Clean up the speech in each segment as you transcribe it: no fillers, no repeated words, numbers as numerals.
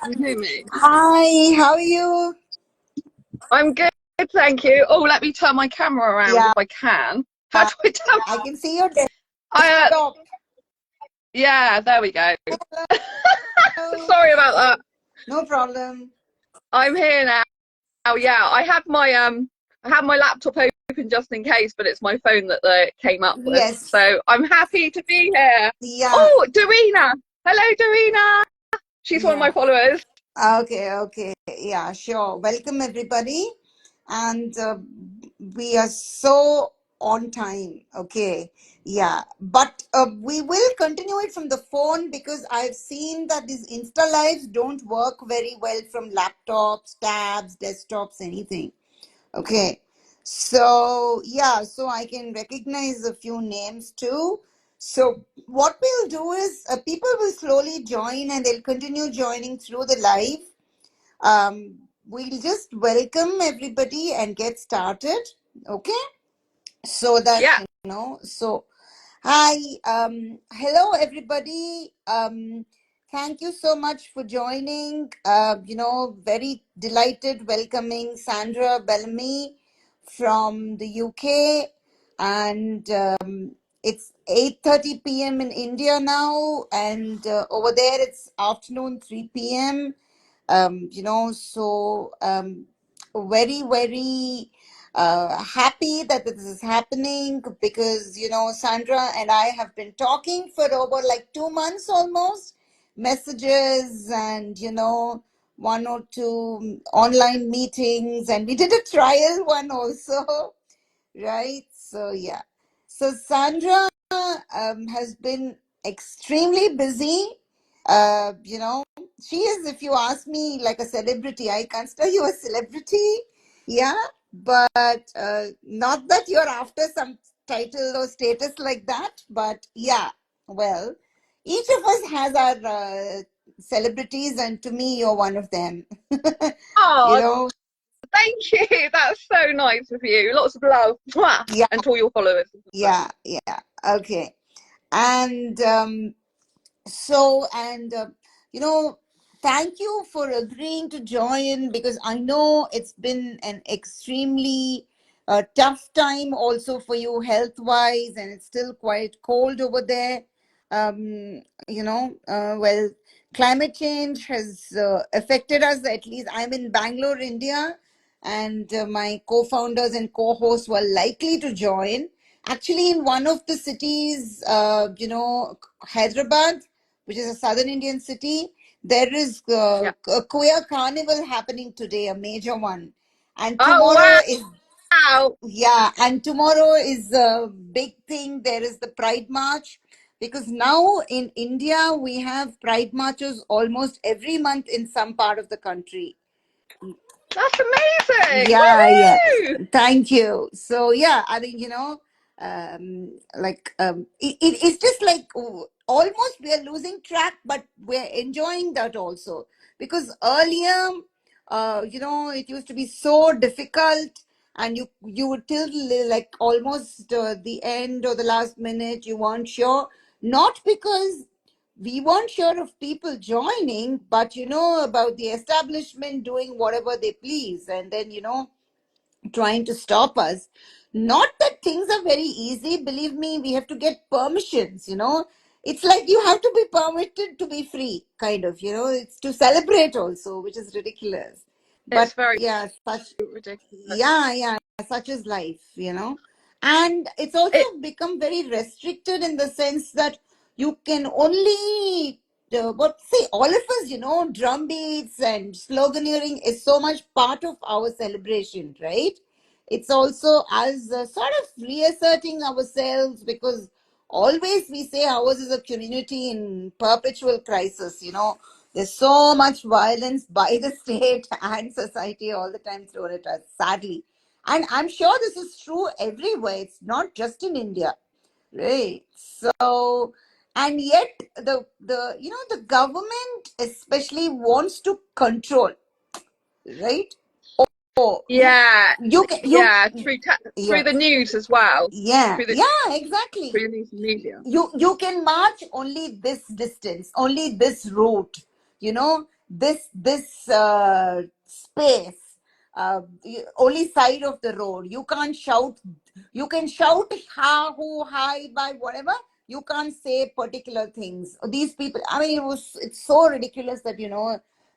Can you hear me? Hi, how are you? I'm good, thank you. Oh, let me turn my camera around if Yeah, I can. How do I turn? I can see your I desktop. yeah, there we go. Hello. Sorry about that. No problem. I'm here now. Oh yeah, I had my laptop open just in case, but it's my phone that they came up with. Yes. So I'm happy to be here. Yeah, Oh, Dorina. Hello, Dorina. She's one of my yeah. followers. Okay. Yeah, sure. Welcome, everybody. And we are so on time. Okay. Yeah. But we will continue it from the phone because I've seen that these Insta Lives don't work very well from laptops, tabs, desktops, anything. Okay. So, yeah, so I can recognize a few names too. So, what we'll do is people will slowly join and they'll continue joining through the live. We'll just welcome everybody and get started. Okay. So that, Yeah. so hi, hello everybody. Thank you so much for joining. Very delighted welcoming Sandra Bellamy from the UK, and it's 8:30 p.m. in India now, and over there it's afternoon 3 p.m. Very happy that this is happening because Sandra and I have been talking for over like 2 months almost, messages and one or two online meetings, and we did a trial one also. Right. So, yeah. So, Sandra has been extremely busy. Uh, you know, she is, if you ask me, like a celebrity. I consider you a celebrity. Yeah. But not that you're after some title or status like that. But yeah, well, each of us has our celebrities, and to me, you're one of them. you Oh, know, thank you. That's so nice of you. Lots of love. Mwah. yeah, And to all your followers. yeah. Okay. And so, and thank you for agreeing to join because I know it's been an extremely tough time also for you health wise, and it's still quite cold over there. Well, climate change has affected us. At least I'm in Bangalore, India, and my co-founders and co-hosts were likely to join. Actually, in one of the cities, Hyderabad, which is a southern Indian city, there is Yeah. a queer carnival happening today, a major one. And Oh tomorrow is, wow. yeah, and tomorrow is a big thing. There is the Pride March. Because now in India, we have Pride Marches almost every month in some part of the country. That's amazing. Yeah. Woohoo! Thank you. So yeah, I think it's just like almost we are losing track, but we're enjoying that also because earlier, it used to be so difficult, and you would till like almost the end or the last minute you weren't sure, not because we weren't sure of people joining, but about the establishment doing whatever they please, and then trying to stop us. Not that things are very easy, believe me, we have to get permissions. It's like you have to be permitted to be free, kind of. It's to celebrate also, which is ridiculous. It's But very yeah, ridiculous. yeah, such is life. And it's also It become very restricted in the sense that you can only what say all of us, drum beats and sloganeering is so much part of our celebration, right? It's also as sort of reasserting ourselves because always we say ours is a community in perpetual crisis. There's so much violence by the state and society all the time thrown at us, sadly. And I'm sure this is true everywhere. It's not just in India, right? So, and yet the government especially wants to control, right? Oh, yeah, you can yeah, through yeah the news as well. yeah Through the yeah exactly. through the news and media. You can march only this distance, only this route. this space, only side of the road. You can't shout. You can shout ha, who, hi, bye, whatever. You can't say particular things. These people, I mean, it's so ridiculous that,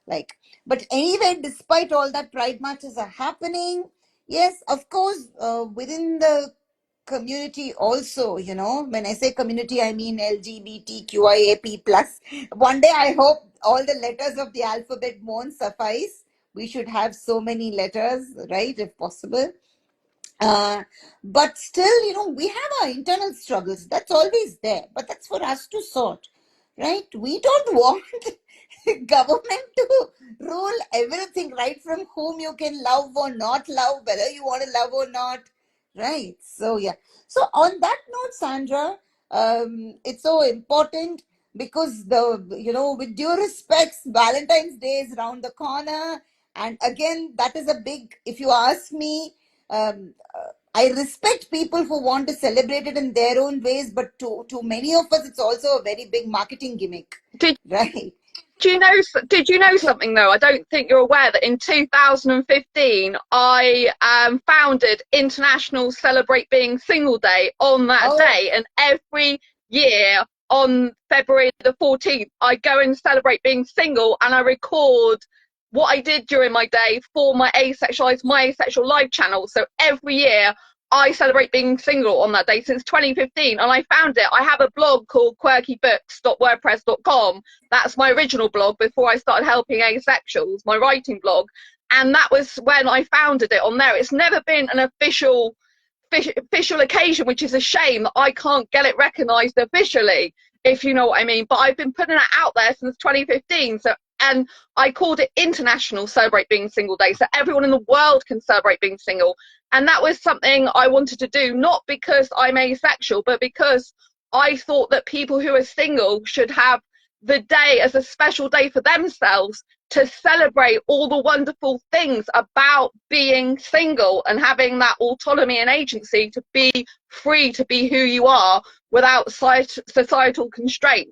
like, but anyway, despite all that, pride marches are happening. Yes, of course, within the community also, when I say community, I mean LGBTQIAP plus. One day I hope all the letters of the alphabet won't suffice. We should have so many letters, right, if possible. uh, but still, we have our internal struggles. That's always there, but that's for us to sort, right? We don't want government to rule everything, right? From whom you can love or not love, whether you want to love or not, right? So yeah. So on that note, Sandra, it's so important because with due respects, Valentine's Day is around the corner, and again, that is a big. If you ask me, I respect people who want to celebrate it in their own ways, but to many of us, it's also a very big marketing gimmick, Did right? did you know something though? I don't think you're aware that in 2015 I founded International Celebrate Being Single Day on that Oh, day, and every year on February the 14th I go and celebrate being single, and I record what I did during my day for my Asexual live channel. So every year I celebrate being single on that day since 2015, and I found it. I have a blog called quirkybooks.wordpress.com. That's my original blog before I started helping asexuals, my writing blog. And that was when I founded it on there. It's never been an official occasion, which is a shame that I can't get it recognized officially, if you know what I mean. But I've been putting it out there since 2015. And I called it International Celebrate Being Single Day, so everyone in the world can celebrate being single. And that was something I wanted to do, not because I'm asexual, but because I thought that people who are single should have the day as a special day for themselves to celebrate all the wonderful things about being single and having that autonomy and agency to be free to be who you are without societal constraints.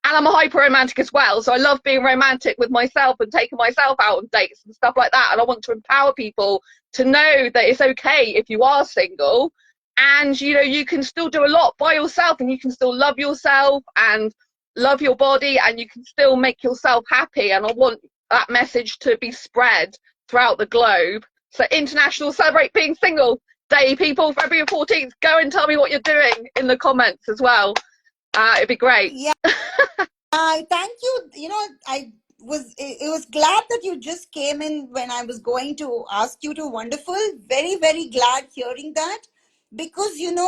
And I'm a hyper romantic as well, so I love being romantic with myself and taking myself out on dates and stuff like that. And I want to empower people to know that it's okay if you are single, and you can still do a lot by yourself, and you can still love yourself and love your body, and you can still make yourself happy. And I want that message to be spread throughout the globe. So International Celebrate Being Single Day, people, February 14th, go and tell me what you're doing in the comments as well. It'd be great. yeah. Thank you. It was glad that you just came in when I was going to ask you to. Wonderful. Very, very glad hearing that, because, and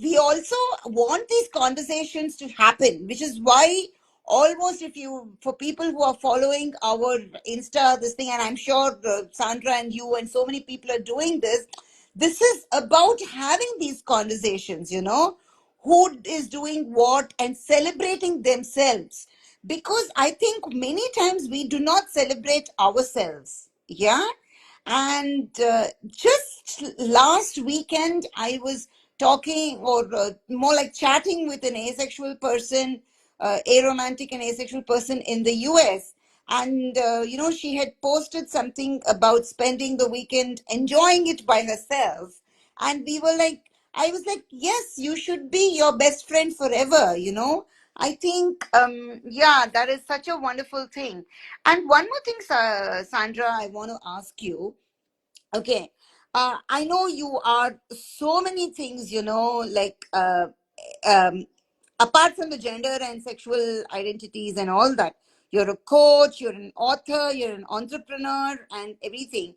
we also want these conversations to happen, which is why almost, for people who are following our Insta, this thing, and I'm sure Sandra and you and so many people are doing this is about having these conversations, who is doing what and celebrating themselves, because I think many times we do not celebrate ourselves. Yeah. And just last weekend I was talking, or more like chatting, with an asexual person, aromantic and asexual person in the US. And she had posted something about spending the weekend enjoying it by herself, and we were like, I was like, yes, you should be your best friend forever, I think, yeah, that is such a wonderful thing. And one more thing, Sandra, I want to ask you. Okay. I know you are so many things, like, um, apart from the gender and sexual identities and all that. You're a coach, you're an author, you're an entrepreneur, and everything.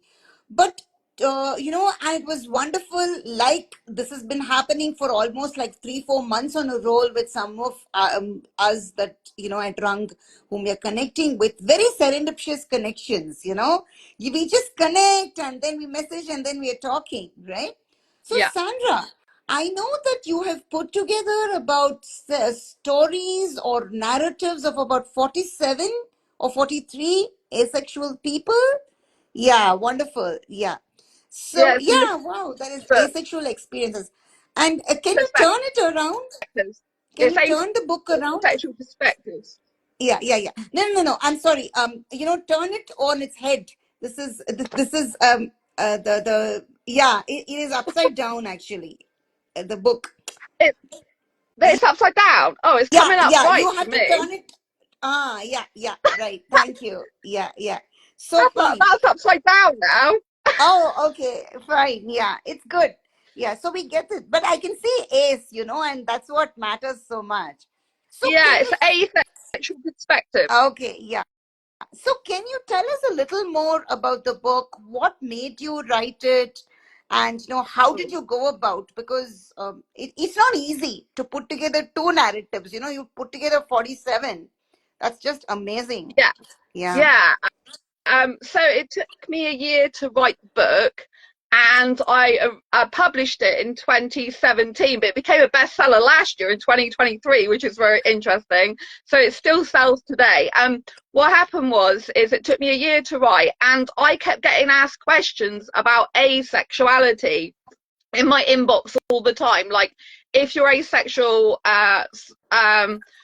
But and it was wonderful. Like, this has been happening for almost like 3-4 months on a roll with some of us that at Rung, whom we are connecting with. Very serendipitous connections. We just connect, and then we message, and then we are talking, right? So, Yeah. Sandra, I know that you have put together about stories or narratives of about 47 or 43 asexual people. Yeah, wonderful. Yeah. So, Yeah, it's in the yeah, wow, that is book asexual experiences. And can you turn perspectives. it around? Can It's you turn the book around? asexual perspectives. Yeah. No. I'm sorry. Turn it on its head. This is the yeah. It is upside down actually. The book. It, Y- it's upside down. Oh, it's Yeah, coming up yeah. right You for have to me. turn it. Yeah. Right. Thank you. Yeah. So fine. That's upside down now. Oh, okay. Fine. Yeah, it's good. Yeah. So we get it, but I can see ace. And that's what matters so much. So can Yeah, it's you? asexual perspective. Okay. Yeah. So, can you tell us a little more about the book? What made you write it? And, how did you go about? Because it's not easy to put together two narratives. You put together 47. That's just amazing. Yeah, Yeah. yeah. So it took me a year to write the book, and I published it in 2017, but it became a bestseller last year in 2023, which is very interesting. So it still sells today. What happened is it took me a year to write, and I kept getting asked questions about asexuality in my inbox all the time, like if you're asexual,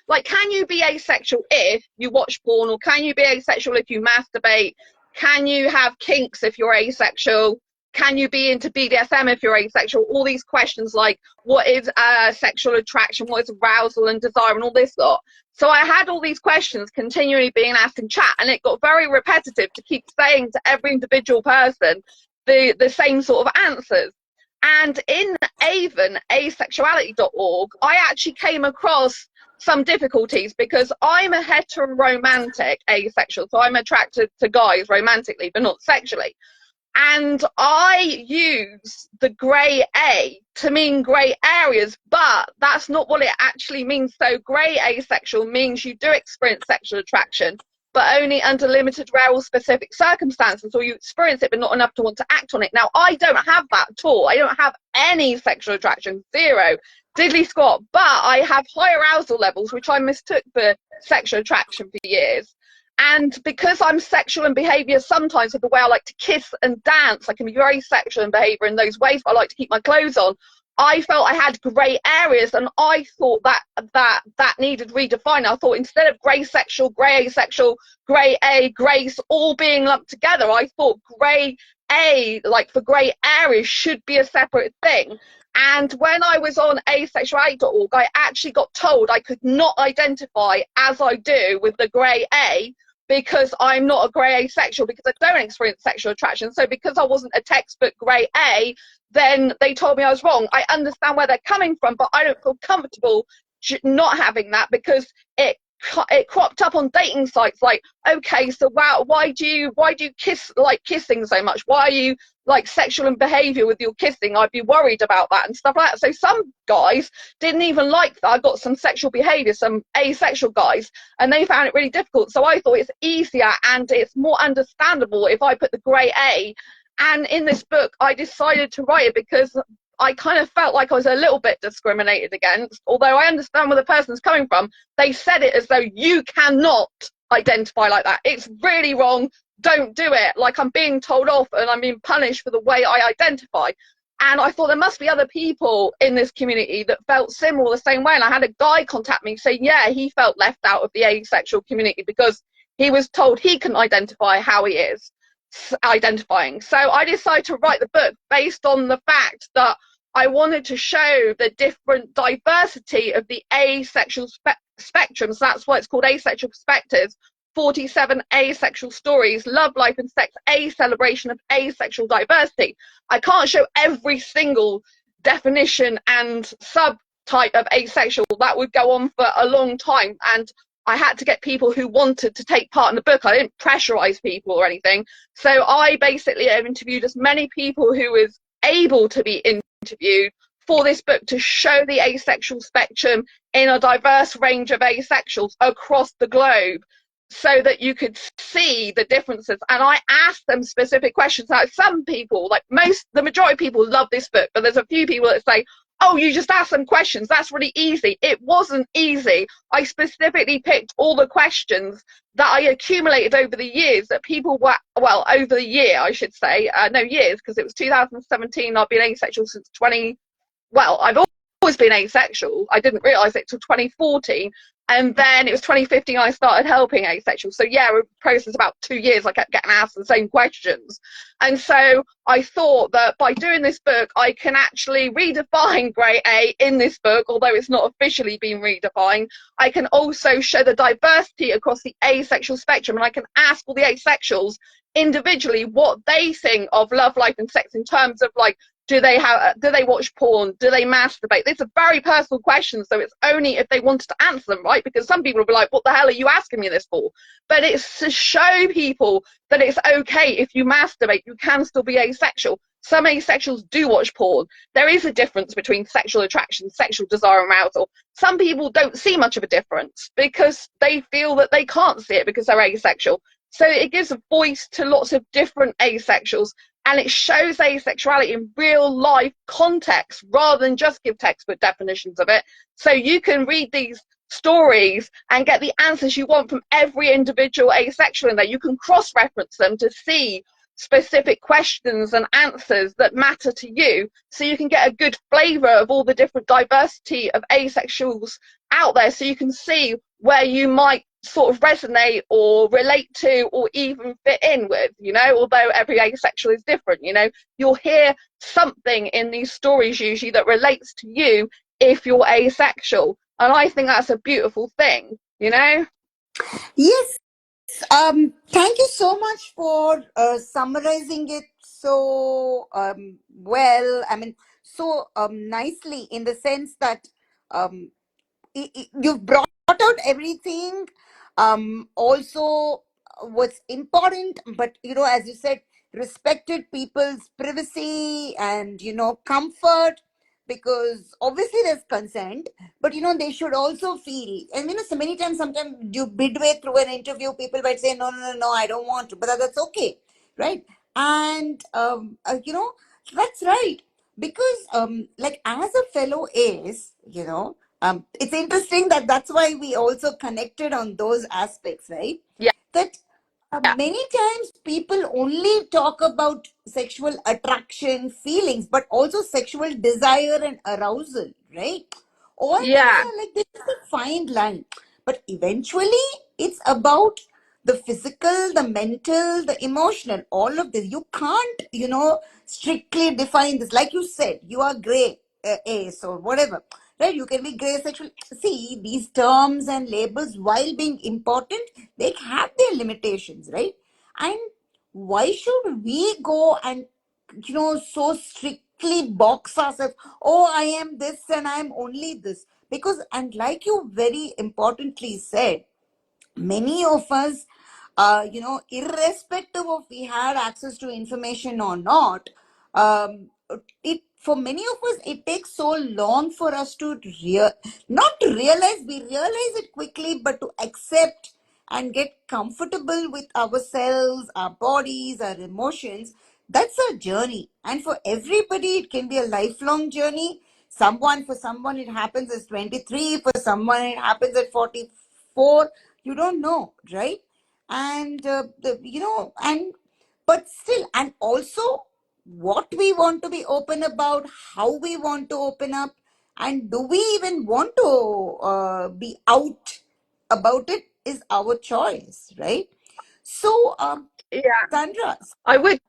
like can you be asexual if you watch porn, or can you be asexual if you masturbate, can you have kinks if you're asexual, can you be into BDSM if you're asexual, all these questions like what is sexual attraction, what is arousal and desire, and all this lot. So I had all these questions continually being asked in chat, and it got very repetitive to keep saying to every individual person the same sort of answers. And in Avon, asexuality.org, I actually came across some difficulties because I'm a heteroromantic asexual, so I'm attracted to guys romantically, but not sexually. And I use the grey A to mean grey areas, but that's not what it actually means. So grey asexual means you do experience sexual attraction, but only under limited, rare, or specific circumstances, or you experience it, but not enough to want to act on it. Now, I don't have that at all. I don't have any sexual attraction, zero, diddly squat, but I have high arousal levels, which I mistook for sexual attraction for years. And because I'm sexual in behavior sometimes with the way I like to kiss and dance, I can be very sexual in behavior in those ways, but I like to keep my clothes on. I felt I had grey areas, and I thought that needed redefining. I thought instead of grey sexual, grey asexual, grey A, grace all being lumped together, I thought grey A, like for grey areas, should be a separate thing. And when I was on asexuality.org, I actually got told I could not identify as I do with the grey A because I'm not a grey asexual, because I don't experience sexual attraction. So because I wasn't a textbook grey A, then they told me I was wrong. I understand where they're coming from, but I don't feel comfortable not having that, because it cropped up on dating sites like, okay, so wow, why do you kiss, like kissing so much, why are you like sexual in behavior with your kissing, I'd be worried about that and stuff like that. So some guys didn't even like that I got some sexual behavior, some asexual guys, and they found it really difficult. So I thought it's easier and it's more understandable if I put the grey A. And in this book I decided to write it because I kind of felt like I was a little bit discriminated against. Although I understand where the person's coming from, they said it as though you cannot identify like that. It's really wrong. Don't do it. Like I'm being told off and I'm being punished for the way I identify. And I thought there must be other people in this community that felt similar the same way. And I had a guy contact me saying, yeah, he felt left out of the asexual community because he was told he couldn't identify how he is identifying. So I decided to write the book based on the fact that I wanted to show the different diversity of the asexual spectrum. So that's why it's called Asexual Perspectives. 47 asexual stories, love, life, and sex, a celebration of asexual diversity. I can't show every single definition and subtype of asexual. That would go on for a long time. And I had to get people who wanted to take part in the book. I didn't pressurize people or anything. So I basically have interviewed as many people who was able to be interviewed for this book to show the asexual spectrum in a diverse range of asexuals across the globe, so that you could see the differences. And I asked them specific questions. Now, some people, like the majority of people love this book, but there's a few people that say, oh, you just ask them questions, that's really easy. It wasn't easy. I specifically picked all the questions that I accumulated over the years that people were, well, over the year, I should say, no years, because it was 2017. I've been asexual since I've always been asexual. I didn't realize it till 2014. And then it was 2015 I started helping asexual. So yeah, a process about 2 years I kept getting asked the same questions. And so I thought that by doing this book, I can actually redefine grey A in this book, although it's not officially been redefined. I can also show the diversity across the asexual spectrum, and I can ask all the asexuals individually what they think of love life and sex in terms of like, do they watch porn, do they masturbate? These are very personal questions, so it's only if they wanted to answer them, right? Because some people will be like, what the hell are you asking me this for? But it's to show people that it's okay if you masturbate, you can still be asexual. Some asexuals do watch porn. There is a difference between sexual attraction, sexual desire, and arousal. Some people don't see much of a difference because they feel that they can't see it because they're asexual. So it gives a voice to lots of different asexuals, and it shows asexuality in real life context rather than just give textbook definitions of it. So you can read these stories and get the answers you want from every individual asexual in there. You can cross reference them to see specific questions and answers that matter to you, so you can get a good flavor of all the different diversity of asexuals out there, so you can see where you might sort of resonate or relate to or even fit in with, although every asexual is different. You'll hear something in these stories usually that relates to you if you're asexual, and I think that's a beautiful thing. Yes. Thank you so much for summarizing it so well. I mean, so nicely, in the sense that um, you've brought out everything. Also, what's important, but as you said, respected people's privacy and comfort, because obviously there's consent, but they should also feel. And so many times, sometimes you midway through an interview, people might say, no, no, no, no, I don't want to, but that's okay, right? And that's right, because like, as a fellow is, it's interesting that that's why we also connected on those aspects, right? Yeah, That many times people only talk about sexual attraction, feelings, but also sexual desire and arousal, right? All things yeah, are like, this is a fine line, but eventually it's about the physical, the mental, the emotional, all of this. You can't, strictly define this. Like you said, you are gray, ace or whatever, right? You can be gray sexual. See, these terms and labels, while being important, they have their limitations, right? And why should we go and so strictly box ourselves? Oh, I am this and I am only this. Because, and like you very importantly said, many of us, irrespective of we had access to information or not, it, for many of us, it takes so long for us to not to realize. We realize it quickly, but to accept and get comfortable with ourselves, our bodies, our emotions, that's a journey. And for everybody, it can be a lifelong journey. For someone, it happens at 23. For someone, it happens at 44. You don't know, right? And and but still, and also, what we want to be open about, how we want to open up, and do we even want to be out about it, is our choice, right? So, yeah. Sandra. I would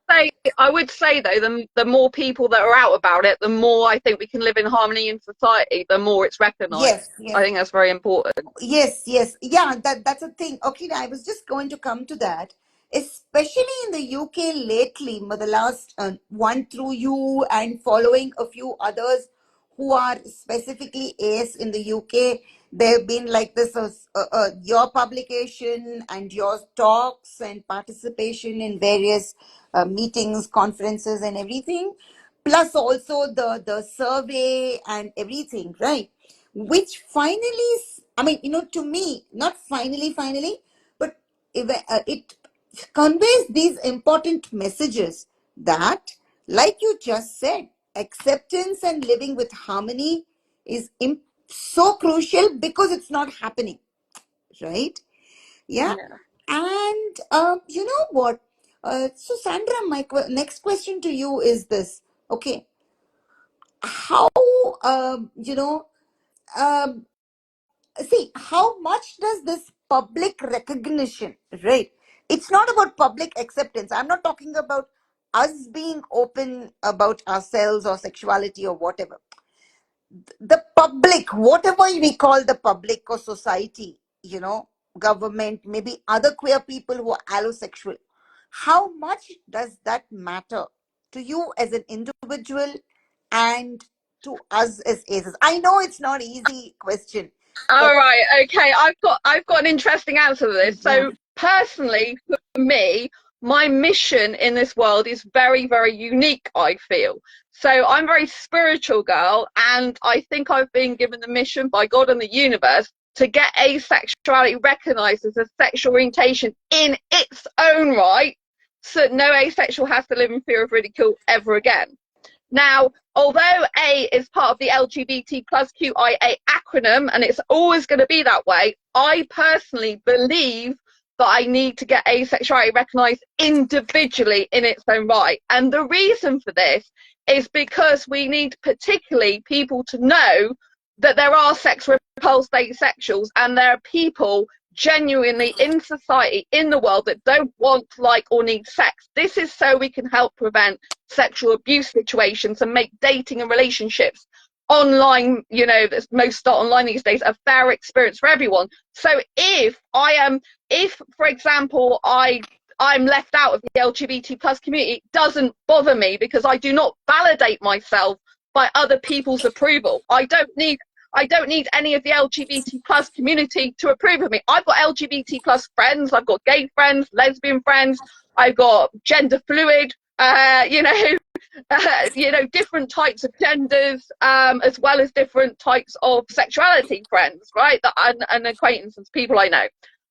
say though, the more people that are out about it, the more I think we can live in harmony in society, the more it's Yes, recognised. I yes. think that's very important. Yes, yes. Yeah, that's a thing. Okay, I was just going to come to that. Especially in the UK lately, the last one through you and following a few others who are specifically ACE in the UK, they've been like this, your publication and your talks and participation in various meetings, conferences, and everything, plus also the survey and everything, right? Which finally, I mean, to me, not finally, but it conveys these important messages that, like you just said, acceptance and living with harmony is so crucial, because it's not happening, right? Yeah. Yeah. And you know what? So, Sandra, my next question to you is this. Okay. How, um, see, how much does this public recognition, right? It's not about public acceptance. I'm not talking about us being open about ourselves or sexuality or whatever. The public, whatever we call the public or society, government, maybe other queer people who are allosexual, how much does that matter to you as an individual and to us as aces? I know it's not easy question, but All right, okay. I've got an interesting answer to this. yeah. So personally, for me, my mission in this world is very, very unique, I feel. So I'm a very spiritual girl, and I think I've been given the mission by God and the universe to get asexuality recognized as a sexual orientation in its own right, so that no asexual has to live in fear of ridicule ever again. Now, although A is part of the LGBT plus QIA acronym, and it's always going to be that way, I personally believe that I need to get asexuality recognised individually in its own right. And the reason for this is because we need particularly people to know that there are sex repulsed asexuals, and there are people genuinely in society, in the world, that don't want, like, or need sex. This is so we can help prevent sexual abuse situations and make dating and relationships online, most start online these days, a fair experience for everyone. So if for example I'm left out of the LGBT plus community, it doesn't bother me, because I do not validate myself by other people's approval. I don't need any of the LGBT plus community to approve of me. I've got LGBT plus friends, I've got gay friends, lesbian friends, I've got gender fluid, different types of genders, as well as different types of sexuality friends, right? And acquaintances, people I know.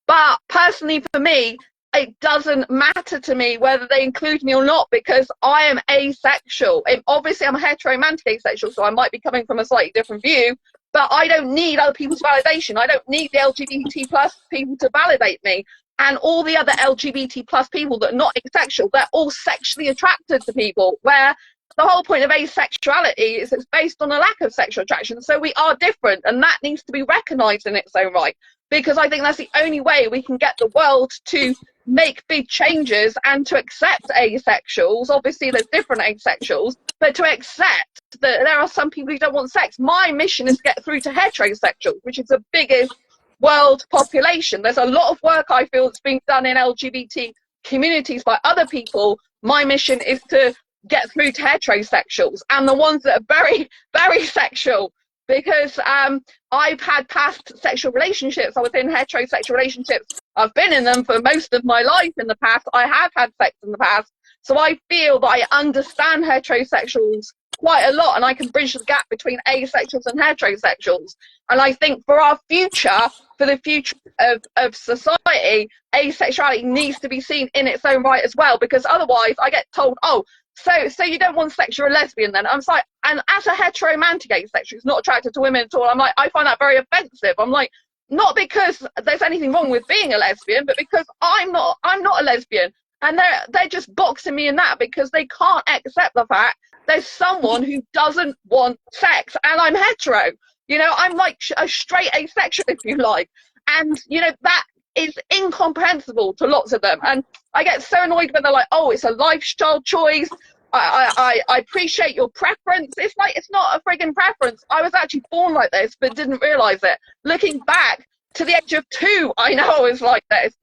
But personally, for me, it doesn't matter to me whether they include me or not, because I am asexual. And obviously, I'm a heteromantic asexual, so I might be coming from a slightly different view, but I don't need other people's validation. I don't need the LGBT plus people to validate me. And all the other LGBT plus people that are not asexual, they're all sexually attracted to people, where the whole point of asexuality is it's based on a lack of sexual attraction. So we are different, and that needs to be recognized in its own right, because I think that's the only way we can get the world to make big changes and to accept asexuals. Obviously, there's different asexuals, but to accept that there are some people who don't want sex. My mission is to get through to heterosexuals, which is the biggest world population. There's a lot of work I feel that's being done in LGBT communities by other people. My mission is to get through to heterosexuals and the ones that are very, very sexual, because I've had past sexual relationships. I was in heterosexual relationships. I've been in them for most of my life in the past. I have had sex in the past. So I feel that I understand heterosexuals quite a lot, and I can bridge the gap between asexuals and heterosexuals. And I think for our future, for the future of society, asexuality needs to be seen in its own right as well, because otherwise I get told, oh, so you don't want sex, you're a lesbian then. I'm like, and as a heteromantic asexual who's not attracted to women at all, I'm like, I find that very offensive. I'm like, not because there's anything wrong with being a lesbian, but because I'm not a lesbian. And they're just boxing me in that, because they can't accept the fact there's someone who doesn't want sex, and I'm hetero. I'm like a straight asexual, if you like. And, that is incomprehensible to lots of them. And I get so annoyed when they're like, oh, it's a lifestyle choice. I appreciate your preference. It's like, it's not a friggin' preference. I was actually born like this, but didn't realize it. Looking back to the age of 2, I know I was like this.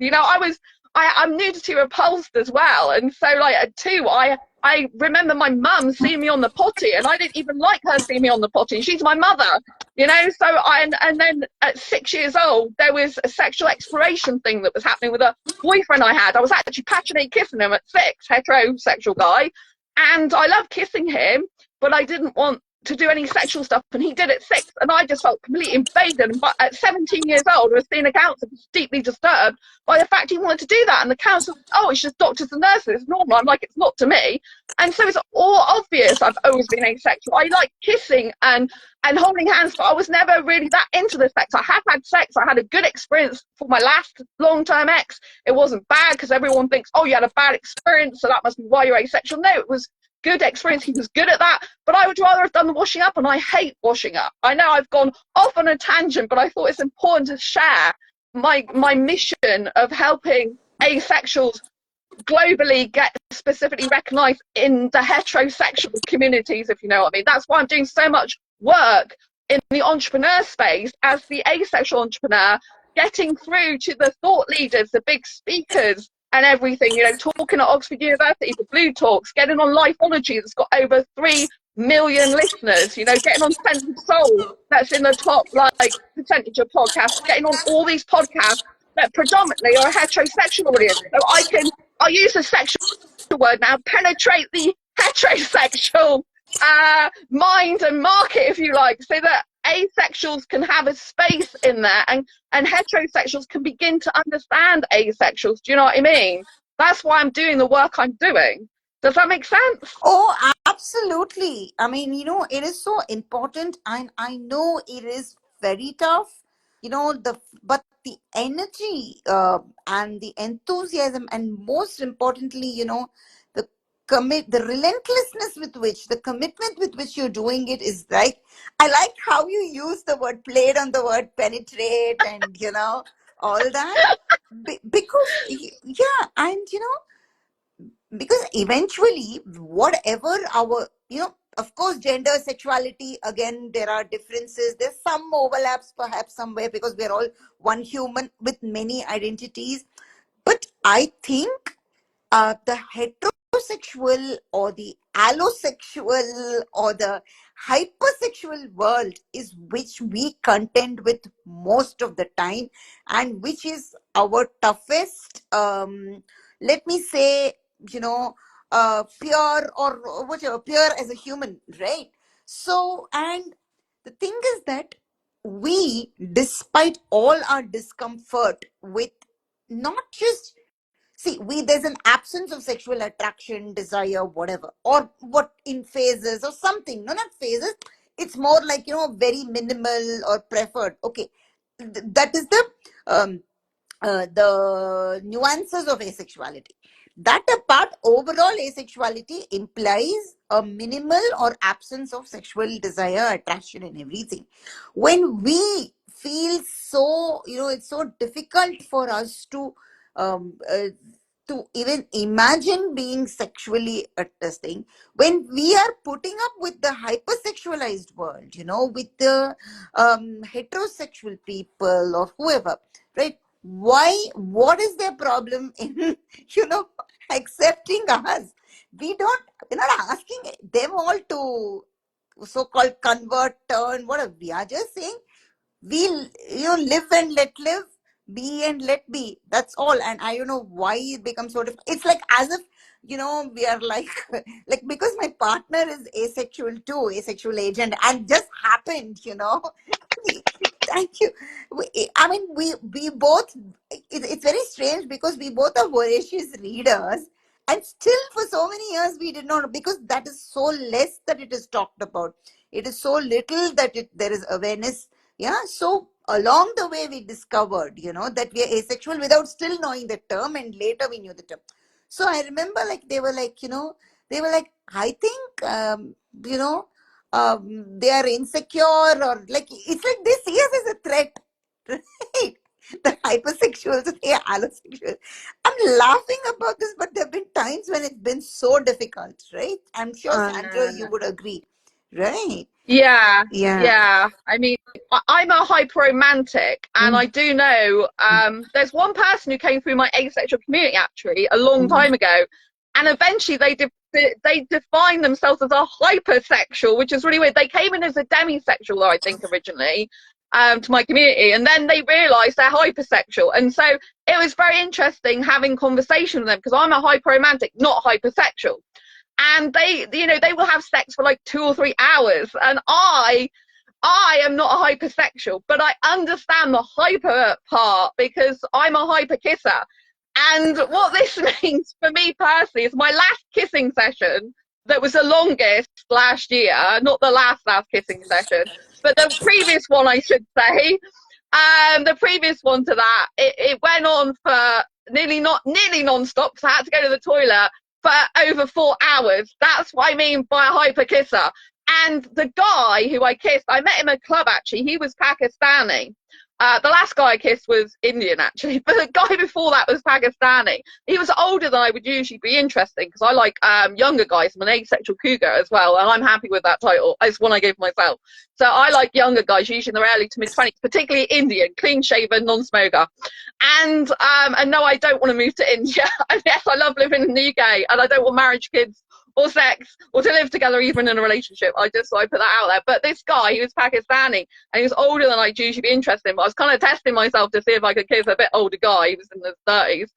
I'm nudity repulsed as well. And so, like, at 2, I remember my mum seeing me on the potty, and I didn't even like her seeing me on the potty. She's my mother, So and then at 6 years old, there was a sexual exploration thing that was happening with a boyfriend I had. I was actually passionately kissing him at 6, heterosexual guy, and I loved kissing him, but I didn't want to do any sexual stuff, and he did at 6, and I just felt completely invaded. And at 17 years old, I was seeing a counsellor, deeply disturbed by the fact he wanted to do that, and the counsellor, oh, it's just doctors and nurses, it's normal. I'm like, it's not to me. And so it's all obvious I've always been asexual. I like kissing and holding hands, but I was never really that into the sex. I have had sex. I had a good experience for my last long-term ex. It wasn't bad, because everyone thinks, oh, you had a bad experience, so that must be why you're asexual. No, it was good experience. He was good at that, but I would rather have done the washing up, and I hate washing up. I know I've gone off on a tangent, but I thought it's important to share my mission of helping asexuals globally get specifically recognized in the heterosexual communities, if you know what I mean. That's why I'm doing so much work in the entrepreneur space as the asexual entrepreneur, getting through to the thought leaders, the big speakers and everything, you know, talking at Oxford University for Blue Talks, getting on Lifeology that's got over 3 million listeners, you know, getting on Sense of Soul that's in the top like percentage of podcasts, getting on all these podcasts that predominantly are a heterosexual audience. So I'll use the sexual word now, penetrate the heterosexual mind and market, if you like, so that asexuals can have a space in there, and heterosexuals can begin to understand asexuals. Do you know what I mean? That's why I'm doing the work I'm doing. Does that make sense? Oh, absolutely. I mean, it is so important, and I know it is very tough, but the energy and the enthusiasm, and most importantly, the the relentlessness with which, the commitment with which you're doing it is like, I like how you use the word, played on the word penetrate, and, all that. Because, yeah, and, because eventually whatever our, of course, gender, sexuality, again, there are differences, there's some overlaps perhaps somewhere, because we're all one human with many identities. But I think the heterosexual or the allosexual or the hypersexual world is which we contend with most of the time, and which is our toughest, let me say, pure, or whatever, pure as a human, right? So, and the thing is that we, despite all our discomfort with, not just, see, there's an absence of sexual attraction, desire, whatever, or what, in phases or something. No, not phases. It's more like, very minimal or preferred. Okay. That is the nuances of asexuality. That apart, overall asexuality implies a minimal or absence of sexual desire, attraction, and everything. When we feel so, it's so difficult for us um, uh, to even imagine being sexually testing, when we are putting up with the hypersexualized world, with the heterosexual people or whoever, right? What is their problem in, accepting us? We're not asking them all to so-called convert, turn, whatever. We are just saying, we'll, live and let live, be and let be. That's all. And I don't know why it becomes so difficult. It's like as if, we are like, like, because my partner is asexual too, asexual agent, and just happened, thank you. I mean, we both, it's very strange, because we both are voracious readers, and still for so many years we did not, because that is so less that it is talked about. It is so little that there is awareness. Yeah. So along the way we discovered, that we are asexual without still knowing the term, and later we knew the term. So I remember, like, they were like, I think, they are insecure, or like, it's like they see us as a threat, right? The hypersexuals, they are allosexual. I'm laughing about this, but there have been times when it's been so difficult, right? I'm sure, Sandra, you would agree, right? Yeah, Yeah. yeah. I mean, I'm a hyper-romantic, and I do know there's one person who came through my asexual community actually a long time ago, and eventually they defined themselves as a hypersexual, which is really weird. They came in as a demisexual, I think, originally, to my community, and then they realised they're hypersexual, and so it was very interesting having conversation with them, because I'm a hyper-romantic, not hypersexual. And they will have sex for like 2 or 3 hours, and I am not a hypersexual, but I understand the hyper part because I'm a hyper kisser. And what this means for me personally is my last kissing session, that was the longest last year, not the last kissing session, but the previous one, I should say. The previous one to that, it went on for nearly non-stop, because I had to go to the toilet for over 4 hours. That's what I mean by a hyper kisser. And the guy who I kissed, I met him at a club actually. He was Pakistani. The last guy I kissed was Indian actually, but the guy before that was Pakistani. He was older than I would usually be interested because I like younger guys. I'm an asexual cougar as well, and I'm happy with that title. It's one I gave myself. So I like younger guys, usually in their early to mid 20s, particularly Indian, clean shaven, non-smoker. And no, I don't want to move to India. Yes, I love living in the UK, and I don't want marriage, kids, or sex, or to live together even in a relationship. I put that out there. But this guy, he was Pakistani, and he was older than I'd usually be interested in. But I was kind of testing myself to see if I could kiss a bit older guy. He was in his 30s,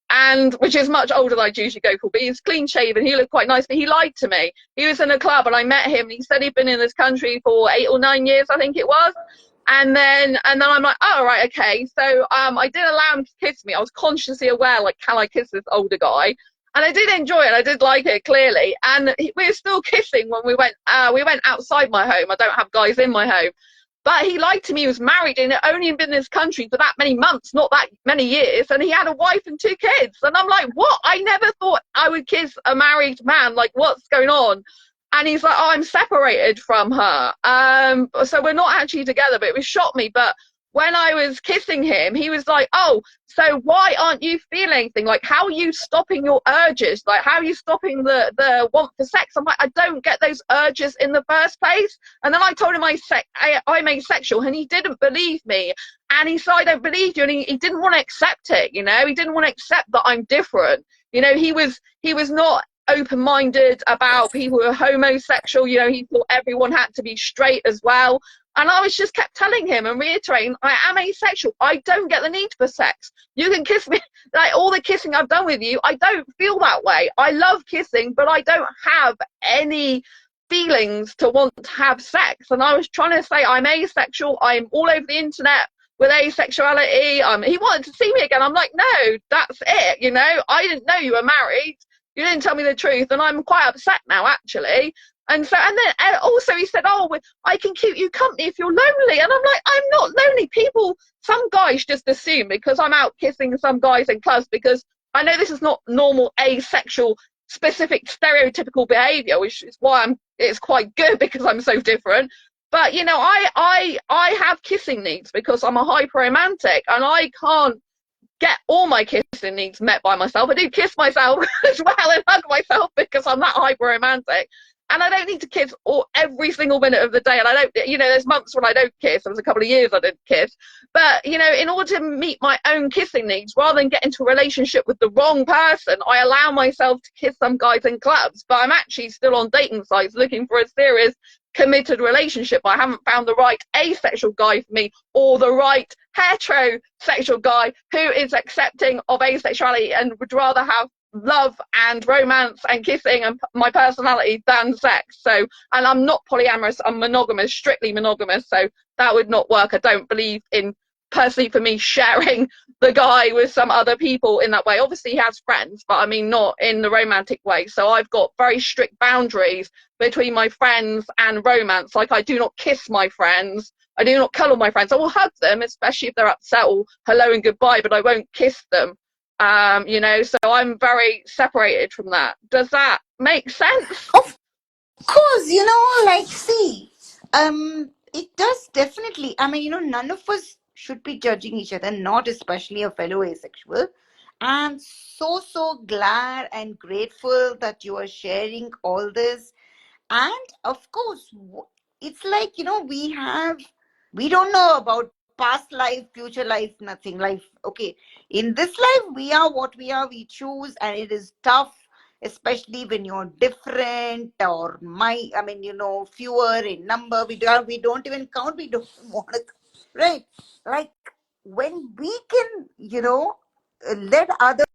and which is much older than I'd usually go for. But he was clean shaven, he looked quite nice, but he lied to me. He was in a club, and I met him. And he said he'd been in this country for 8 or 9 years, I think it was. And then I'm like, oh, right, okay. So I did allow him to kiss me. I was consciously aware, like, can I kiss this older guy? And I did enjoy it. I did like it, clearly. And we were still kissing when we went outside my home. I don't have guys in my home. But he lied to me. He was married and had only been in this country for that many months, not that many years. And he had a wife and 2 kids. And I'm like, what? I never thought I would kiss a married man. Like, what's going on? And he's like, oh, I'm separated from her. So we're not actually together, but it was shocked me. But when I was kissing him, he was like, oh, so why aren't you feeling anything? Like, how are you stopping your urges? Like, how are you stopping the want for sex? I'm like, I don't get those urges in the first place. And then I told him I'm asexual, and he didn't believe me. And he said, I don't believe you. And he didn't want to accept it, you know? He didn't want to accept that I'm different. You know, he was not open-minded about people who are homosexual. You know, he thought everyone had to be straight as well. And I was just kept telling him and reiterating, I am asexual. I don't get the need for sex. You can kiss me. Like, all the kissing I've done with you, I don't feel that way. I love kissing, but I don't have any feelings to want to have sex. And I was trying to say I'm asexual. I'm all over the internet with asexuality. He wanted to see me again. I'm like, no, that's it. You know, I didn't know you were married. You didn't tell me the truth, and I'm quite upset now, actually. And then also he said, oh, I can keep you company if you're lonely. And I'm like, I'm not lonely. Some guys just assume because I'm out kissing some guys in clubs, because I know this is not normal asexual specific stereotypical behavior, which is why it's quite good because I'm so different. But, you know, I have kissing needs because I'm a hyper romantic, and I can't get all my kissing needs met by myself. I do kiss myself as well and hug myself because I'm that hyper romantic. And I don't need to kiss every single minute of the day. And I don't, you know, there's months when I don't kiss. There was a couple of years I didn't kiss. But, you know, in order to meet my own kissing needs, rather than get into a relationship with the wrong person, I allow myself to kiss some guys in clubs. But I'm actually still on dating sites looking for a serious committed relationship. I haven't found the right asexual guy for me, or the right heterosexual guy who is accepting of asexuality and would rather have love and romance and kissing and my personality than sex. So, and I'm not polyamorous, I'm monogamous, strictly monogamous, so that would not work. I don't believe in, personally for me, sharing the guy with some other people in that way. Obviously he has friends, but I mean not in the romantic way. So I've got very strict boundaries between my friends and romance. Like, I do not kiss my friends, I do not cuddle my friends. I will hug them, especially if they're upset, or hello and goodbye, but I won't kiss them. You know, so I'm very separated from that. Does that make sense? Of course, you know, like, see, it does definitely. I mean, you know, none of us should be judging each other, not especially a fellow asexual. I'm so glad and grateful that you are sharing all this. And of course, it's like, you know, we don't know about past life, future life, nothing. Life, okay. In this life, we are what we are, we choose, and it is tough, especially when you're different, or I mean, you know, fewer in number. We don't even count, we don't want to, right? Like, when we can, you know, let others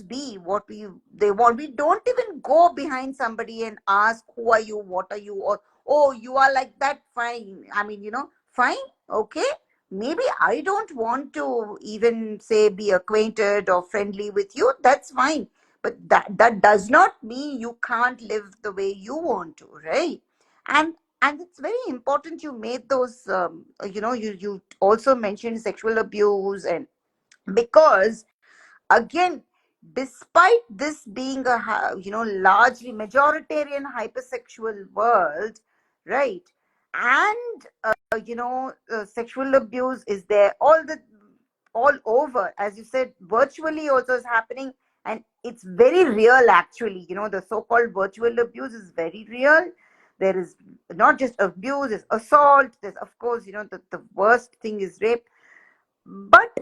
be what they want. We don't even go behind somebody and ask, who are you, what are you, or, oh, you are like that, fine. I mean, you know, fine, okay, maybe I don't want to even say be acquainted or friendly with you, that's fine. But that does not mean you can't live the way you want to, right? And it's very important you made those, you know, you also mentioned sexual abuse, and because, again, despite this being a largely majoritarian hypersexual world, right? And sexual abuse is there all over, as you said, virtually also is happening, and it's very real actually. The so-called virtual abuse is very real. There is not just abuse, there's assault, there's of course, the worst thing is rape. But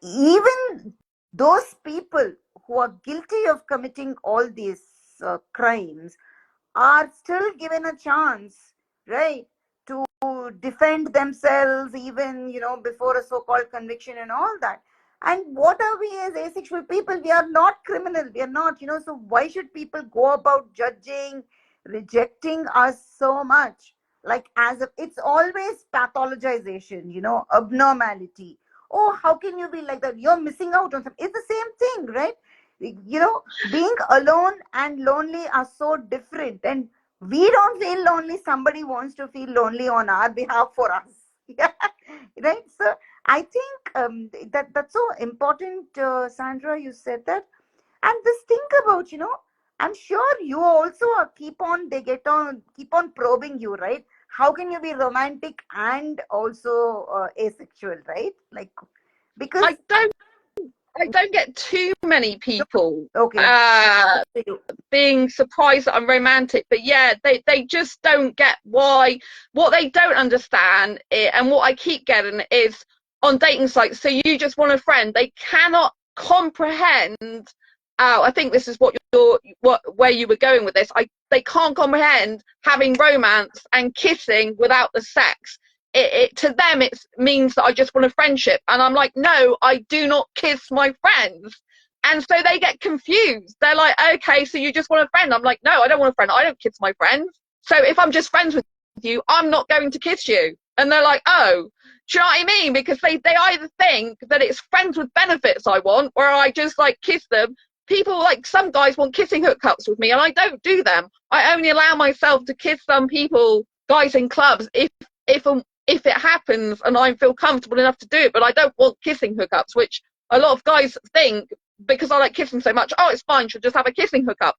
even those people who are guilty of committing all these crimes are still given a chance, right, to defend themselves, even before a so-called conviction and all that. And what are we as asexual people? We are not criminal. We are not, so why should people go about judging, rejecting us so much? Like, as if it's always pathologization, abnormality. Oh, how can you be like that? You're missing out on something. It's the same thing, right? Being alone and lonely are so different. And we don't feel lonely. Somebody wants to feel lonely on our behalf for us. Yeah, right. So I think that's so important, Sandra. You said that, and just think about, I'm sure you also are keep on probing you, right? How can you be romantic and also asexual, right? Like, because I don't I don't get too many people okay, being surprised that I'm romantic, but yeah, they just don't get why. What they don't understand, and what I keep getting is on dating sites. So you just want a friend. They cannot comprehend. I think this is where you were going with this. They can't comprehend having romance and kissing without the sex. To them it means that I just want a friendship, and I'm like, no, I do not kiss my friends. And so they get confused. They're like, okay, so you just want a friend? I'm like, no, I don't want a friend. I don't kiss my friends. So if I'm just friends with you, I'm not going to kiss you. And they're like, oh, do you know what I mean? Because they either think that it's friends with benefits I want, where I just like kiss them. People, like some guys, want kissing hookups with me, and I don't do them. I only allow myself to kiss some people, guys in clubs, if if it happens and I feel comfortable enough to do it. But I don't want kissing hookups, which a lot of guys think, because I like kissing so much, oh, it's fine, she'll just have a kissing hookup.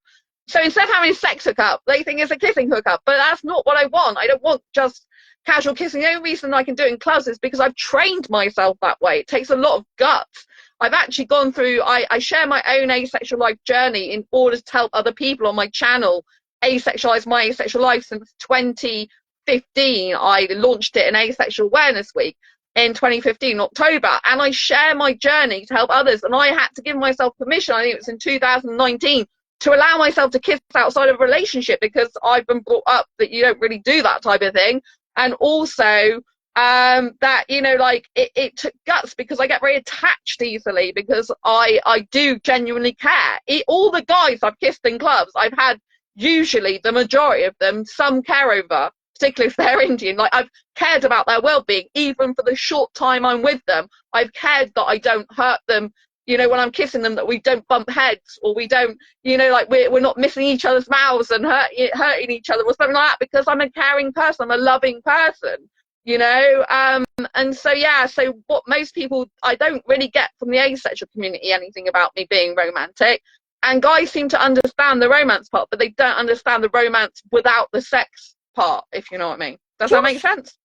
So instead of having a sex hookup, they think it's a kissing hookup. But that's not what I want. I don't want just casual kissing. The only reason I can do it in clubs is because I've trained myself that way. It takes a lot of guts. I've actually gone through, I share my own asexual life journey in order to help other people on my channel asexualize my asexual life. Since 2015, I launched it in Asexual Awareness Week in 2015 October, and I share my journey to help others. And I had to give myself permission, I think it was in 2019, to allow myself to kiss outside of a relationship, because I've been brought up that you don't really do that type of thing. And also that, like, it took guts, because I get very attached easily, because I do genuinely care. All the guys I've kissed in clubs, I've had, usually the majority of them, some care over, particularly if they're Indian. Like, I've cared about their well-being, even for the short time I'm with them. I've cared that I don't hurt them, when I'm kissing them, that we don't bump heads, or we don't, like, we're not missing each other's mouths and hurting each other or something like that, because I'm a caring person, I'm a loving person, and so yeah, so what most people, I don't really get from the asexual community anything about me being romantic. And guys seem to understand the romance part, but they don't understand the romance without the sex part, if you know what I mean. Does that sure, make sense?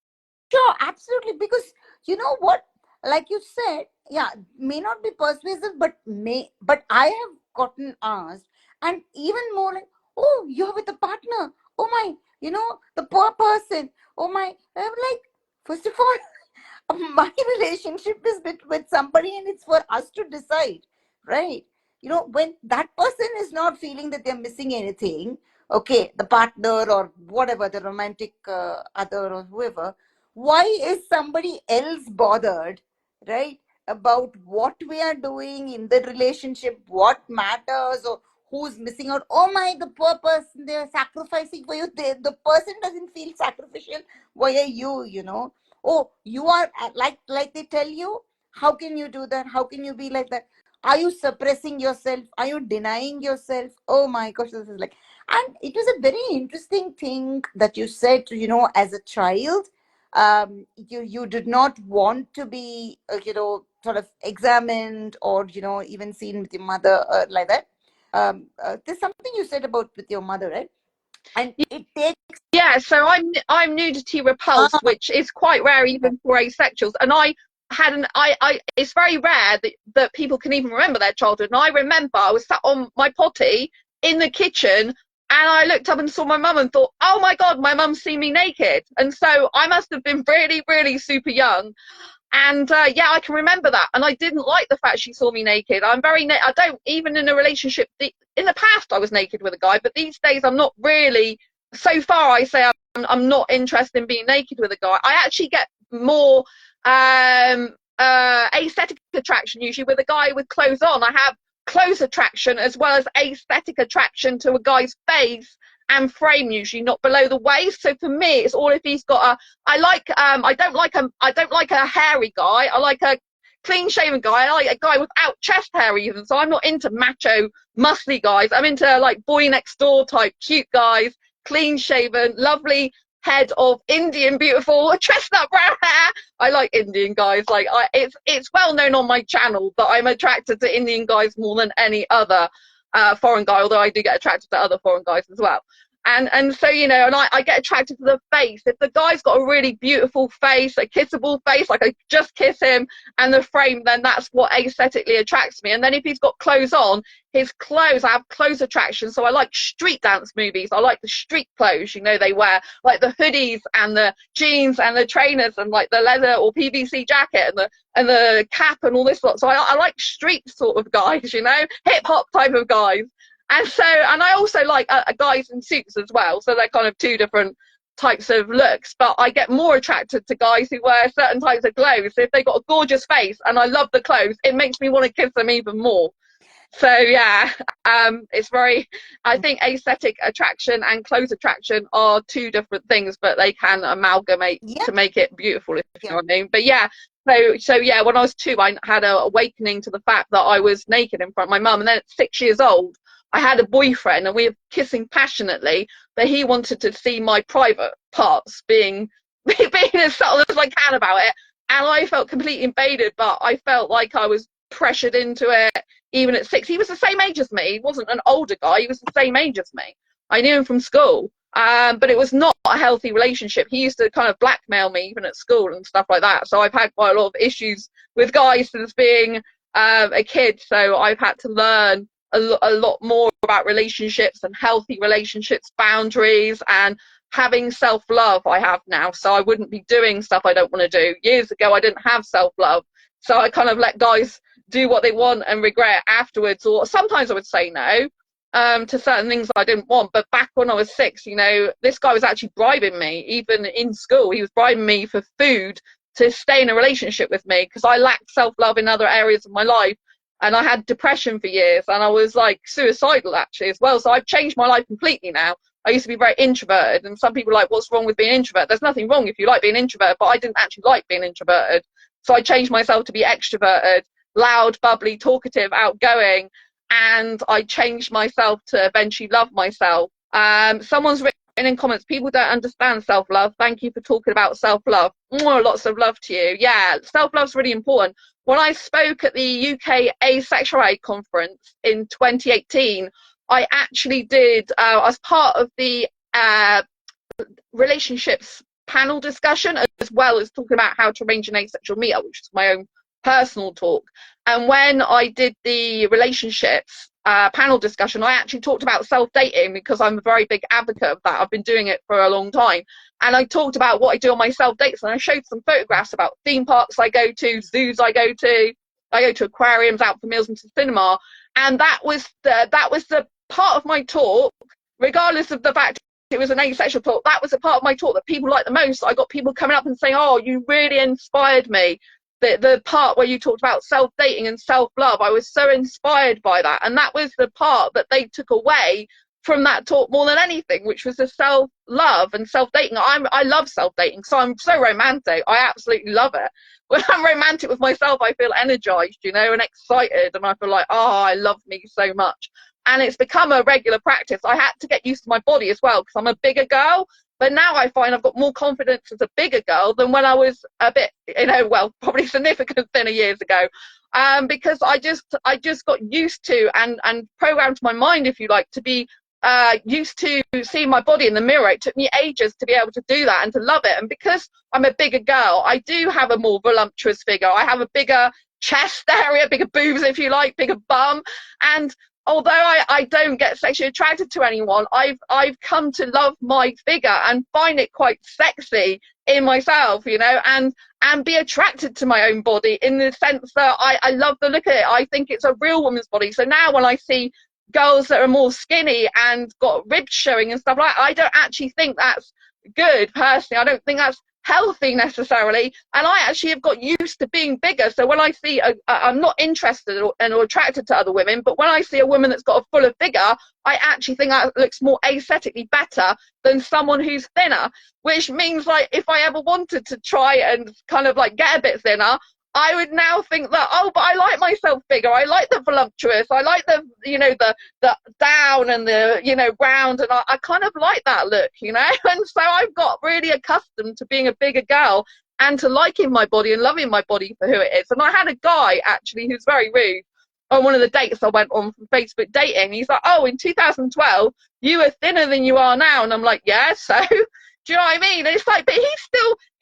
sure, absolutely. Because you know what, like you said, yeah, may not be persuasive, but I have gotten asked, and even more like, oh, you're with a partner. Oh my, the poor person. Oh my, I'm like, first of all, my relationship is with somebody, and it's for us to decide, right? When that person is not feeling that they're missing anything, okay, the partner or whatever, the romantic other or whoever, why is somebody else bothered, right, about what we are doing in the relationship, what matters, or who's missing out? Oh my, the poor person, they're sacrificing for you. The person doesn't feel sacrificial. Why are you? Oh, you are like they tell you, how can you do that? How can you be like that? Are you suppressing yourself? Are you denying yourself? Oh my gosh, this is like, and it was a very interesting thing that you said, as a child, you did not want to be, sort of examined or, even seen with your mother like that? There's something you said about with your mother, right? And it takes. Yeah, so I'm nudity repulsed, Ah, which is quite rare even for asexuals. And I had I it's very rare that people can even remember their childhood. And I remember I was sat on my potty in the kitchen and I looked up and saw my mum and thought, oh my God, my mum's seen me naked. And so I must have been really, really super young. And yeah, I can remember that. And I didn't like the fact she saw me naked. I don't, even in a relationship, in the past I was naked with a guy, but these days I'm not really, so far I say I'm not interested in being naked with a guy. I actually get more aesthetic attraction usually with a guy with clothes on. I have clothes attraction as well as aesthetic attraction to a guy's face and frame, usually not below the waist. So for me, it's all if he's got a. I don't like a hairy guy. I like a clean shaven guy. I like a guy without chest hair even. So I'm not into macho, muscly guys. I'm into like boy next door type cute guys, clean shaven, lovely head of Indian beautiful chestnut brown hair. I like Indian guys. Like it's well known on my channel that I'm attracted to Indian guys more than any other foreign guy, although I do get attracted to other foreign guys as well. And so, and I get attracted to the face. If the guy's got a really beautiful face, a kissable face, like I just kiss him, and the frame, then that's what aesthetically attracts me. And then if he's got clothes on, his clothes, I have clothes attraction. So I like street dance movies. I like the street clothes, they wear, like the hoodies and the jeans and the trainers and like the leather or PVC jacket and the cap and all this lot. So I like street sort of guys, hip hop type of guys. And so, and I also like guys in suits as well. So they're kind of two different types of looks. But I get more attracted to guys who wear certain types of clothes. So if they've got a gorgeous face and I love the clothes, it makes me want to kiss them even more. So yeah, it's very. I think aesthetic attraction and clothes attraction are two different things, but they can amalgamate yeah, to make it beautiful, if you yeah. know what I mean. But yeah, so yeah, when I was 2, I had an awakening to the fact that I was naked in front of my mum, and then at 6 years old, I had a boyfriend, and we were kissing passionately, but he wanted to see my private parts being as subtle as I can about it, and I felt completely invaded, but I felt like I was pressured into it even at 6. He was the same age as me. He wasn't an older guy. He was the same age as me. I knew him from school. But it was not a healthy relationship. He used to kind of blackmail me even at school and stuff like that. So I've had quite a lot of issues with guys since being a kid. So I've had to learn a lot more about relationships and healthy relationships, boundaries, and having self-love I have now. So I wouldn't be doing stuff I don't want to do. Years ago, I didn't have self-love. So I kind of let guys do what they want and regret afterwards, or sometimes I would say no to certain things I didn't want. But back when I was 6, this guy was actually bribing me, even in school. He was bribing me for food to stay in a relationship with me because I lacked self-love in other areas of my life, and I had depression for years, and I was like suicidal actually as well. So I've changed my life completely now. I used to be very introverted, and some people are like, what's wrong with being introverted? There's nothing wrong if you like being introverted, but I didn't actually like being introverted. So I changed myself to be extroverted, loud, bubbly, talkative, outgoing, and I changed myself to eventually love myself. Someone's written in comments, people don't understand self-love. Thank you for talking about self-love. Lots of love to you. Yeah, self-love's really important. When I spoke at the UK Asexual conference in 2018, I actually did, as part of the relationships panel discussion, as well as talking about how to arrange an asexual meetup, which is my own personal talk. And when I did the relationships panel discussion, I actually talked about self-dating because I'm a very big advocate of that. I've been doing it for a long time. And I talked about what I do on my self-dates, and I showed some photographs about theme parks I go to, zoos I go to aquariums, out for meals, and to cinema. And that was the part of my talk, regardless of the fact it was an asexual talk, that was a part of my talk that people liked the most. I got people coming up and saying, oh, you really inspired me. The part where you talked about self-dating and self-love, I was so inspired by that. And that was the part that they took away from that talk more than anything, which was the self-love and self-dating. I love self-dating, so I'm so romantic. I absolutely love it. When I'm romantic with myself, I feel energized, and excited, and I feel like, oh, I love me so much. And it's become a regular practice. I had to get used to my body as well because I'm a bigger girl. But now I find I've got more confidence as a bigger girl than when I was a bit, well, probably significant thinner years ago. Because I just got used to and programmed my mind, if you like, to be used to seeing my body in the mirror. It took me ages to be able to do that and to love it. And because I'm a bigger girl, I do have a more voluptuous figure. I have a bigger chest area, bigger boobs, if you like, bigger bum. And although I don't get sexually attracted to anyone, I've come to love my figure and find it quite sexy in myself, and be attracted to my own body, in the sense that I love the look of it. I think it's a real woman's body. So now when I see girls that are more skinny and got ribs showing and stuff like that, I don't actually think that's good personally. I don't think that's healthy necessarily, and I actually have got used to being bigger. So when I see I'm not interested or attracted to other women, but when I see a woman that's got a fuller figure, I actually think that looks more aesthetically better than someone who's thinner, which means, like, if I ever wanted to try and kind of like get a bit thinner, I would now think that, oh, but I like myself bigger. I like the voluptuous. I like the down and the, round. And I kind of like that look, And so I've got really accustomed to being a bigger girl and to liking my body and loving my body for who it is. And I had a guy, actually, who's very rude on one of the dates I went on from Facebook dating. He's like, oh, in 2012, you were thinner than you are now. And I'm like, yeah, so... Do you know what I mean? And it's like, but he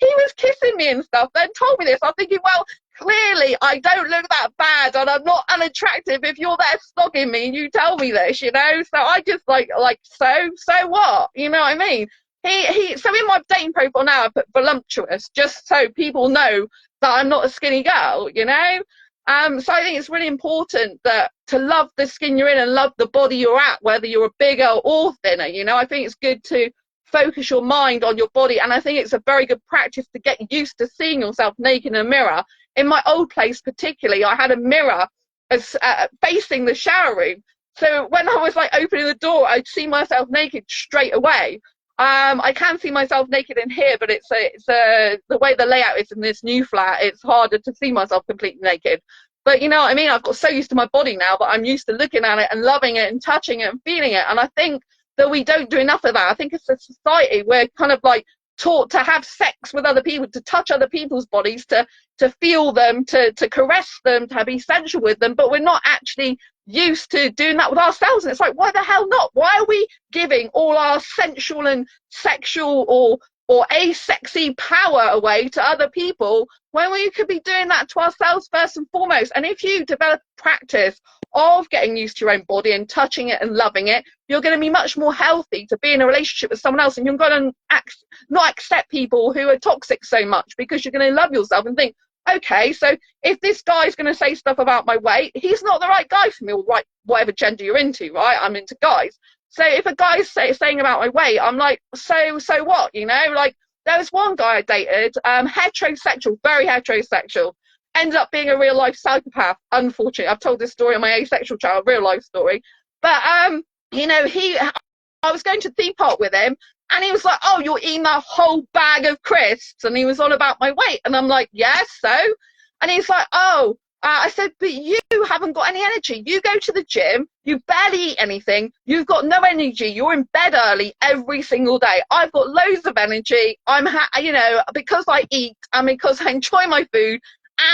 was kissing me and stuff, then told me this. I'm thinking, well, clearly I don't look that bad and I'm not unattractive if you're there slogging me and you tell me this, So I just so what? You know what I mean? So in my dating profile now I put voluptuous, just so people know that I'm not a skinny girl, So I think it's really important that to love the skin you're in and love the body you're at, whether you're bigger or thinner, I think it's good to focus your mind on your body, and I think it's a very good practice to get used to seeing yourself naked in a mirror. In my old place particularly, I had a mirror facing the shower room, so when I was like opening the door, I'd see myself naked straight away. I can see myself naked in here, but it's the way the layout is in this new flat, it's harder to see myself completely naked. But you know what I mean? I've got so used to my body now that I'm used to looking at it and loving it and touching it and feeling it. And I think that we don't do enough of that. I think as a society, we're kind of like taught to have sex with other people, to touch other people's bodies, to feel them, to caress them, to be sensual with them, but we're not actually used to doing that with ourselves. And it's like, why the hell not? Why are we giving all our sensual and sexual or asexy power away to other people when we could be doing that to ourselves first and foremost? And if you develop practice of getting used to your own body and touching it and loving it, you're going to be much more healthy to be in a relationship with someone else, and you're going to not accept people who are toxic so much, because you're going to love yourself and think, okay, so if this guy's going to say stuff about my weight, he's not the right guy for me, or right, whatever gender you're into, right? I'm into guys. So if a guy's saying about my weight, I'm like, so what, Like, there was one guy I dated, heterosexual, very heterosexual, ended up being a real life psychopath, unfortunately. I've told this story on my Asexual channel, real life story. But I was going to theme park with him, and he was like, oh, you're eating that whole bag of crisps, and he was on about my weight, and I'm like, yes, so? And he's like, oh, I said, but you haven't got any energy. You go to the gym, you barely eat anything, you've got no energy, you're in bed early every single day. I've got loads of energy. Because I eat and because I enjoy my food.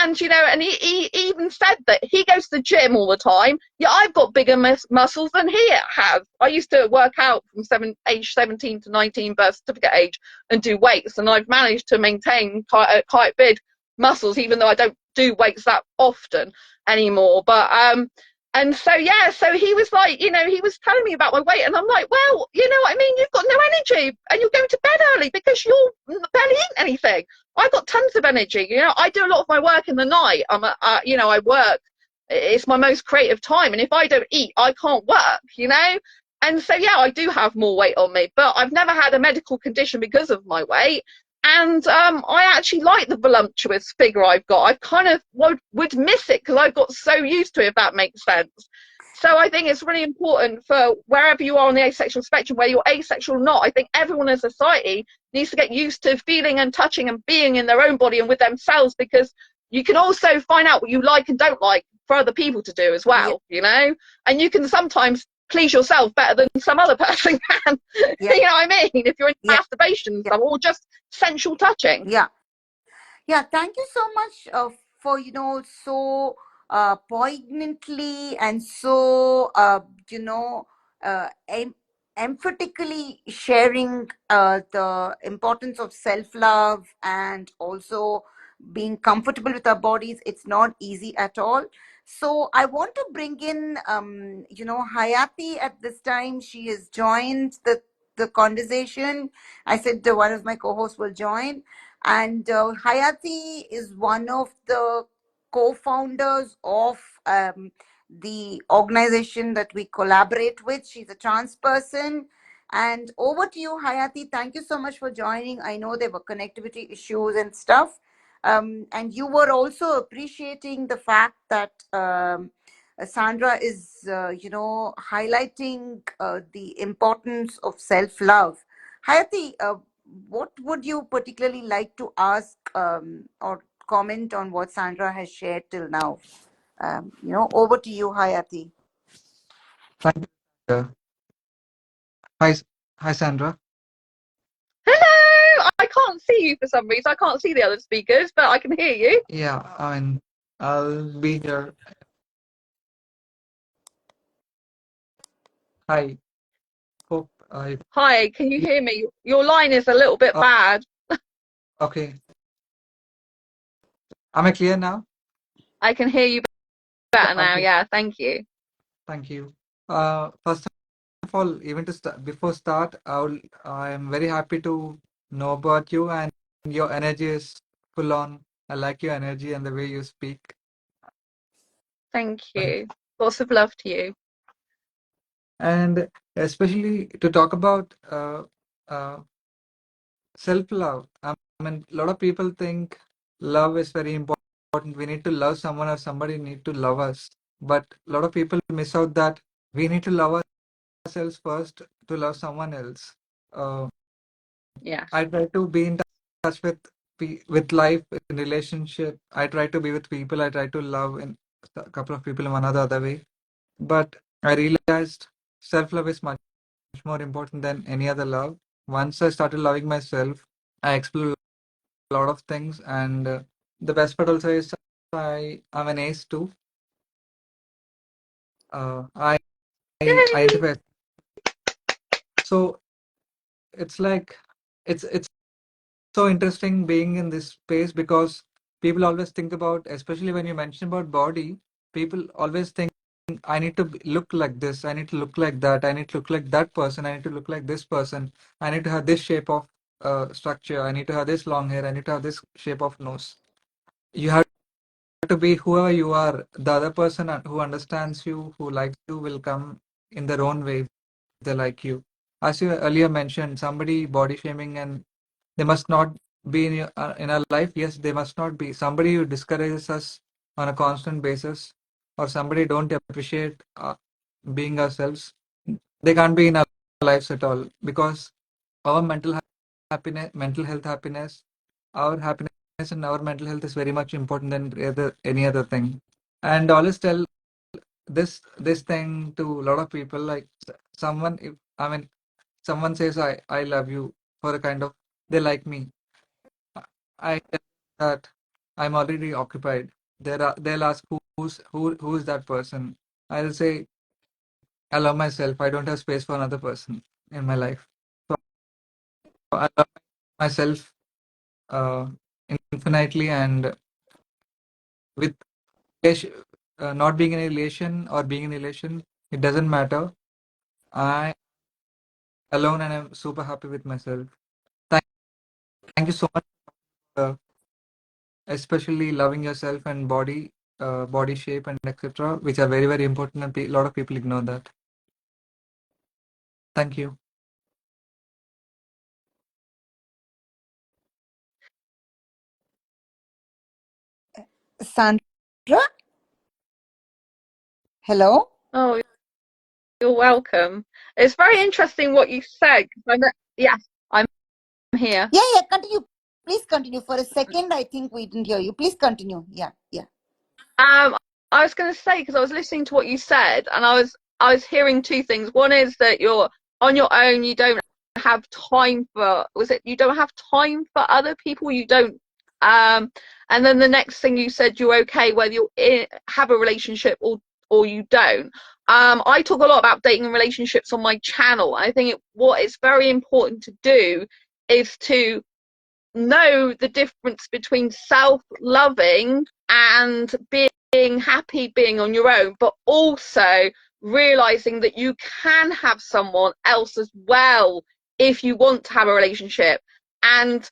And, and he even said that he goes to the gym all the time. Yeah, I've got bigger muscles than he has. I used to work out from age 17 to 19, birth certificate age, and do weights. And I've managed to maintain quite big muscles, even though I don't do weights that often anymore. But and so so he was like, he was telling me about my weight, and I'm like, well, you know what I mean, you've got no energy and you're going to bed early because you're barely eating anything. I've got tons of energy. I do a lot of my work in the night. I work, it's my most creative time, and if I don't eat, I can't work, And so I do have more weight on me, but I've never had a medical condition because of my weight. And I actually like the voluptuous figure I've got. I kind of would miss it because I've got so used to it, if that makes sense. So I think it's really important for wherever you are on the asexual spectrum, whether you're asexual or not, I think everyone in society needs to get used to feeling and touching and being in their own body and with themselves, because you can also find out what you like and don't like for other people to do as well, And you can sometimes please yourself better than some other person can. Yeah. You know what I mean? If you're into Yeah. masturbation and Yeah. stuff, or just sensual touching. Yeah. Yeah, thank you so much for so poignantly and so emphatically sharing the importance of self-love and also being comfortable with our bodies. It's not easy at all. So I want to bring in Hayati at this time. She has joined the conversation. I said one of my co-hosts will join. And Hayati is one of the co-founders of the organization that we collaborate with. She's a trans person. And over to you, Hayati. Thank you so much for joining. I know there were connectivity issues and stuff. And you were also appreciating the fact that Sandra is, highlighting the importance of self-love. Hayati, what would you particularly like to ask or comment on what Sandra has shared till now? Over to you, Hayati. Thank you. Hi, hi, Sandra. Hello! I can't see you for some reason. I can't see the other speakers, but I can hear you. Yeah, I mean, I'll be here. Hi, hope I. Hi, can you Yeah, hear me? Your line is a little bit bad. okay. Am I clear now? I can hear you better now. Okay, Yeah, thank you. thank you. First of all, even to start, before start, I am very happy to know about you, and your energy is full on. I like your energy and the way you speak. Thank Thank you. Lots of love to you. And especially to talk about uh, self-love. I mean, a lot of people think love is very important. We need to love someone or somebody need to love us. But a lot of people miss out that we need to love ourselves first to love someone else. Uh, Yes. I try to be in touch with with life in relationship. I try to be with people. I try to love in a couple of people in one or the other way. But I realized self-love is much more important than any other love. Once I started loving myself, I explored a lot of things, and the best part also is I'm an ace too. I Yay! identify. So it's like it's so interesting being in this space because people always think about, especially when you mention about body, people always think I need to look like this, I need to look like that, I need to look like that person, I need to look like this person, I need to have this shape of structure, I need to have this long hair, I need to have this shape of nose. You have to be whoever you are. The other person who understands you, who likes you, will come in their own way if they like you. As you earlier mentioned, somebody body shaming and they must not be in our life. Yes, they must not be. Somebody who discourages us on a constant basis, or somebody don't appreciate being ourselves, they can't be in our lives at all because our mental health happiness, our happiness and our mental health is very much important than any other thing. And always tell this thing to a lot of people, like someone, if I mean someone says I love you for a kind of, they like me. I tell that I'm already occupied. They'll ask who's that person. I'll say I love myself. I don't have space for another person in my life. So I love myself uh, infinitely, and with not being in a relation or being in a relation, it doesn't matter. I alone and I'm super happy with myself. Thank, thank you so much, uh, especially loving yourself and body shape and etc., which are very, very important, and a lot of people ignore that. Thank you. Sandra? Hello? Oh, you're welcome. It's very interesting what you said. Yes, I'm here. Yeah, continue. Please continue. For a second, I think we didn't hear you. Please continue. Yeah. I was going to say, because I was listening to what you said, and I was I was hearing two things. One is that you're on your own, you don't have time for, was it you don't have time for other people? You don't, and then the next thing you said, you're okay whether have a relationship or you don't. I talk a lot about dating and relationships on my channel. I think what it's very important to do is to know the difference between self-loving and being happy being on your own, but also realizing that you can have someone else as well if you want to have a relationship. And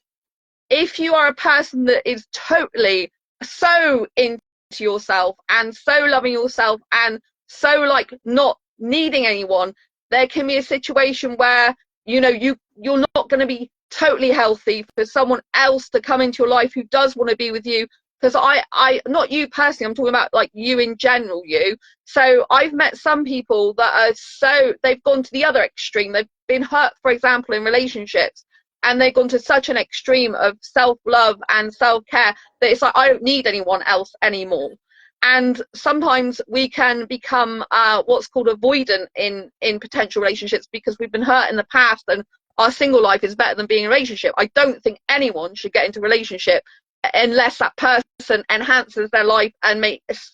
if you are a person that is totally so into yourself and so loving yourself and so like not needing anyone, there can be a situation where you're not going to be totally healthy for someone else to come into your life who does want to be with you. Because I not you personally, I'm talking about like you in general, so I've met some people that are they've gone to the other extreme. They've been hurt, for example, in relationships, and they've gone to such an extreme of self-love and self-care that it's like, I don't need anyone else anymore. And sometimes we can become what's called avoidant in potential relationships because we've been hurt in the past, and our single life is better than being in a relationship. I don't think anyone should get into a relationship unless that person enhances their life and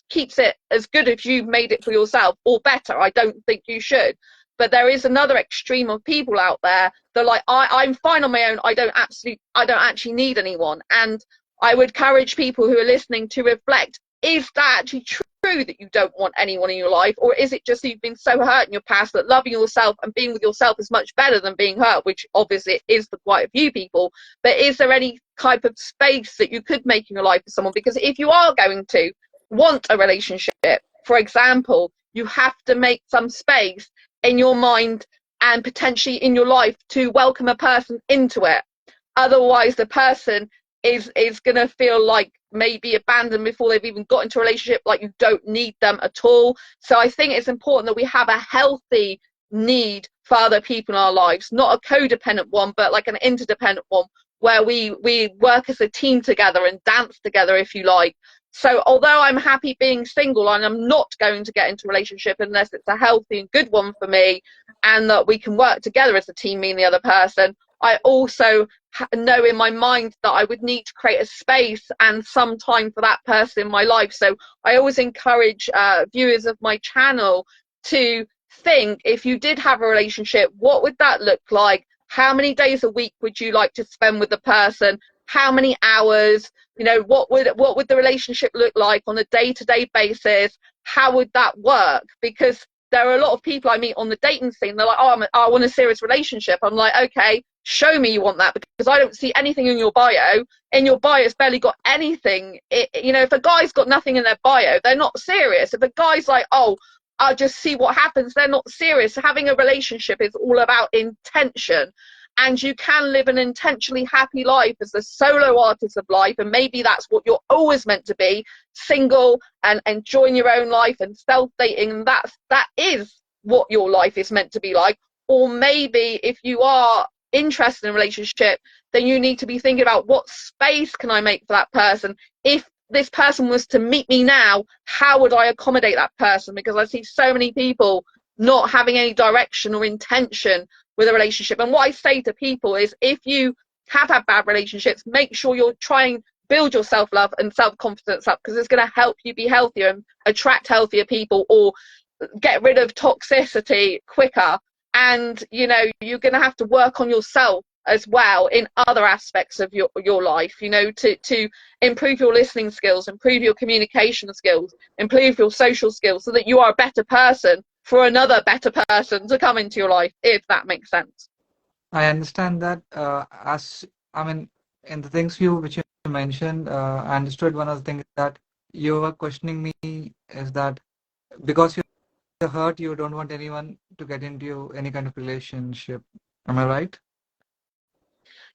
keeps it as good as you've made it for yourself, or better. I don't think you should. But there is another extreme of people out there that like, I'm fine on my own. I don't actually need anyone. And I would encourage people who are listening to reflect, is that actually true that you don't want anyone in your life? Or is it just that you've been so hurt in your past that loving yourself and being with yourself is much better than being hurt, which obviously it is for quite a few people. But is there any type of space that you could make in your life for someone? Because if you are going to want a relationship, for example, you have to make some space in your mind and potentially in your life to welcome a person into it. Otherwise the person is going to feel like maybe abandoned before they've even got into a relationship, like you don't need them at all. So I think it's important that we have a healthy need for other people in our lives, not a codependent one, but like an interdependent one, where we work as a team together and dance together, if you like. So although I'm happy being single and I'm not going to get into a relationship unless it's a healthy and good one for me, and that we can work together as a team, me and the other person, I also know in my mind that I would need to create a space and some time for that person in my life. So I always encourage viewers of my channel to think, if you did have a relationship, what would that look like? How many days a week would you like to spend with the person? How many hours? What would the relationship look like on a day-to-day basis? How would that work? Because there are a lot of people I meet on the dating scene. They're like, oh, I want a serious relationship. I'm like, okay, show me you want that, because I don't see anything in your bio. In your bio, it's barely got anything. If a guy's got nothing in their bio, they're not serious. If a guy's like, oh, I'll just see what happens, they're not serious. Having a relationship is all about intention. And you can live an intentionally happy life as a solo artist of life, and maybe that's what you're always meant to be, single and enjoying your own life and self-dating, and that is what your life is meant to be like. Or maybe if you are interested in a relationship, then you need to be thinking about, what space can I make for that person? If this person was to meet me now, how would I accommodate that person? Because I see so many people not having any direction or intention with a relationship. And what I say to people is, if you have had bad relationships, make sure you're trying to build your self-love and self-confidence up, because it's going to help you be healthier and attract healthier people, or get rid of toxicity quicker. And you're going to have to work on yourself as well in other aspects of your life, to improve your listening skills, improve your communication skills, improve your social skills, so that you are a better person for another better person to come into your life, if that makes sense. I understand that. In the things which you mentioned, I understood one of the things that you were questioning me is that because you're hurt, you don't want anyone to get into any kind of relationship. Am I right?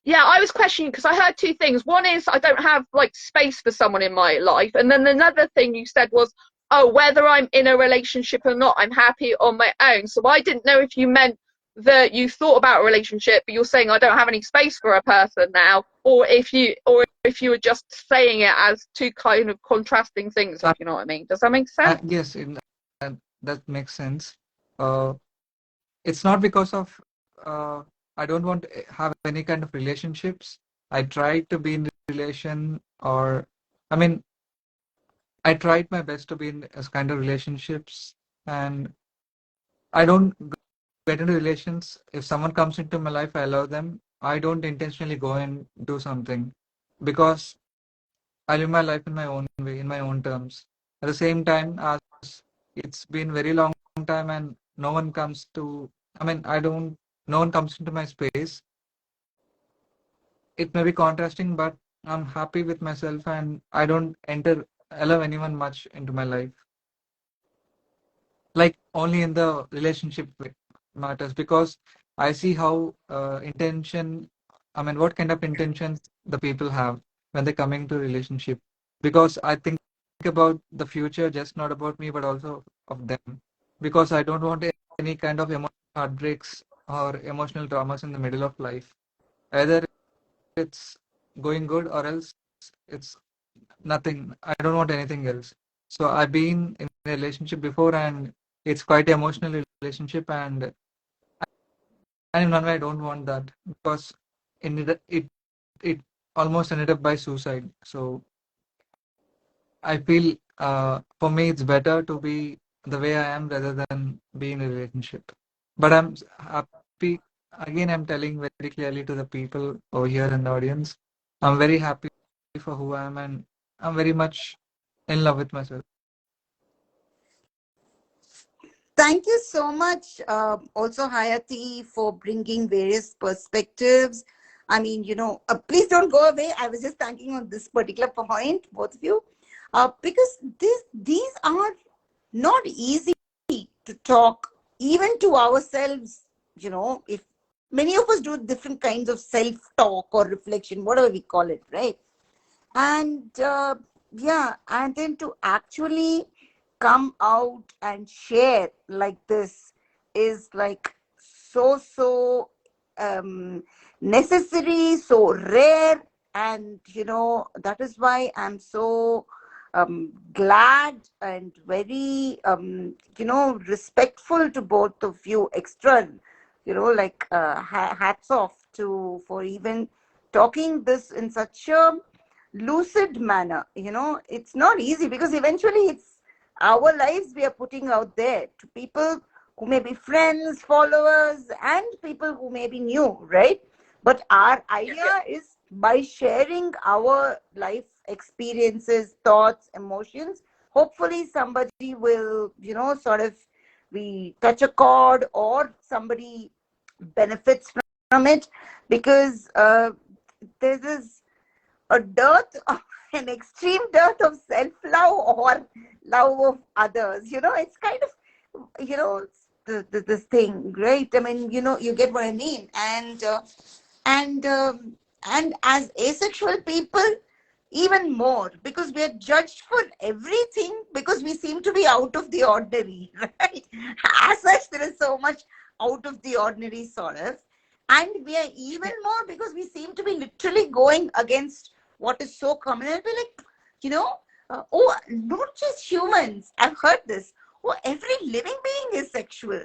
Yeah, I was questioning because I heard two things. One is, I don't have like space for someone in my life, and then another thing you said was, oh, whether I'm in a relationship or not, I'm happy on my own. So I didn't know if you meant that you thought about a relationship, but you're saying I don't have any space for a person now, or if you were just saying it as two kind of contrasting things, if you know what I mean. Does that make sense? Yes, that makes sense. Uh, it's not because of I don't want to have any kind of relationships. I tried to be in relation, or I mean, I tried my best to be in as kind of relationships, and I don't get into relations. If someone comes into my life, I love them. I don't intentionally go and do something because I live my life in my own way, in my own terms. At the same time, as it's been very long time and no one comes to, I mean, I don't, no one comes into my space. It may be contrasting, but I'm happy with myself and I don't allow anyone much into my life. Like only in the relationship matters because I see how I mean, what kind of intentions the people have when they're coming to relationship. Because I think about the future, just not about me, but also of them. Because I don't want any kind of emotional heartbreaks or emotional traumas in the middle of life. Either it's going good or else it's nothing. I don't want anything else. So I've been in a relationship before and it's quite emotional relationship and in one way I don't want that because it almost ended up by suicide. So I feel for me it's better to be the way I am rather than be in a relationship. But I'm happy again I'm telling very clearly to the people over here in the audience. I'm very happy for who I am and I'm very much in love with myself. Thank you so much, also Hayati, for bringing various perspectives. I mean, please don't go away. I was just thinking on this particular point, both of you, because these are not easy to talk, even to ourselves. If many of us do different kinds of self-talk or reflection, whatever we call it, right? And yeah, and then to actually come out and share like this is like so necessary, so rare. And that is why I'm so glad and very respectful to both of you. Extra, like hats off to for even talking this in such a lucid manner. It's not easy because eventually it's our lives we are putting out there to people who may be friends, followers, and people who may be new, right? But our idea is by sharing our life experiences, thoughts, emotions, hopefully somebody will, sort of we touch a chord or somebody benefits from it, because there is a dearth of an extreme dearth of self-love or love of others. It's kind of, this thing, right? I mean, you get what I mean. And and as asexual people, even more, because we are judged for everything because we seem to be out of the ordinary, right? As such, there is so much out of the ordinary, sort of. And we are even more because we seem to be literally going against what is so common. And we're like, you know, oh, not just humans. I've heard this. Oh, every living being is sexual.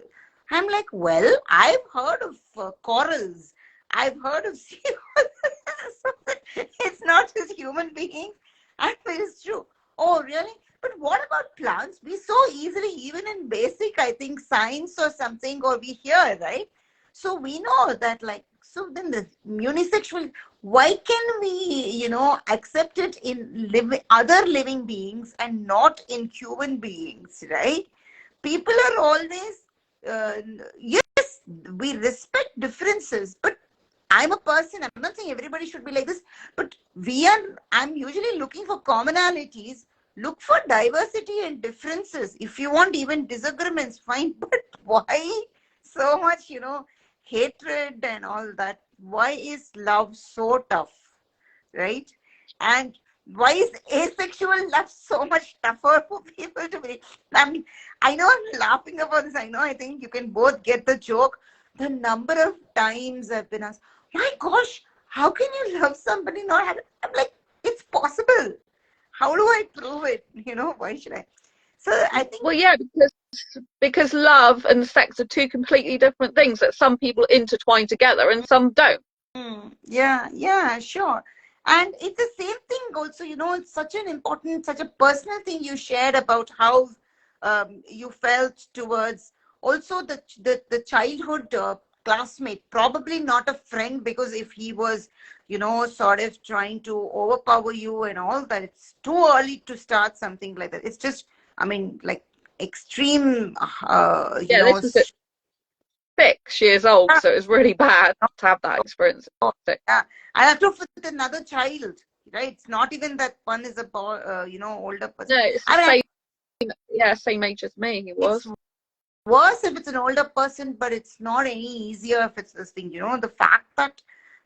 I'm like, well, I've heard of corals. I've heard of seals. It's not just human beings. And it is true. Oh, really? But what about plants? We so easily, even in basic, I think, science or something, or we hear, right? So we know that, like, so then the unisexual, why can we, accept it in other living beings and not in human beings, right? People are always, uh, yes, we respect differences, but I'm a person, I'm not saying everybody should be like this, but I'm usually looking for commonalities. Look for diversity and differences. If you want even disagreements, fine, but why so much, hatred and all that? Why is love so tough, right? And why is asexual love so much tougher for people to be? I mean, I know I'm laughing about this. I know, I think you can both get the joke. The number of times I've been asked, my gosh, how can you love somebody not have? I'm like, it's possible. How do I prove it? Why should I? So I think, Well, yeah, because because love and sex are two completely different things that some people intertwine together and some don't. Yeah, yeah, sure. And it's the same thing also, it's such an important, such a personal thing you shared about how you felt towards also the childhood classmate, probably not a friend, because if he was, sort of trying to overpower you and all that, it's too early to start something like that. It's just, I mean, like extreme, Yeah, this was at 6 years old, so it was really bad to have that experience. yeah, I have to fit another child, right? It's not even that one is a older person. No, it's the I mean, same, yeah, same age as me, he it's was. worse if it's an older person, but it's not any easier if it's this thing. The fact that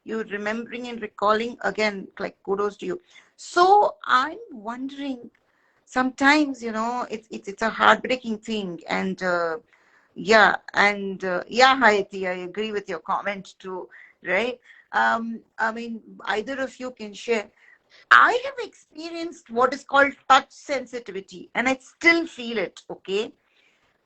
you're remembering and recalling, again, like kudos to you. So I'm wondering, sometimes, it's a heartbreaking thing, and yeah, and yeah, Hayati, I agree with your comment too, right? I mean, either of you can share. I have experienced what is called touch sensitivity, and I still feel it, okay?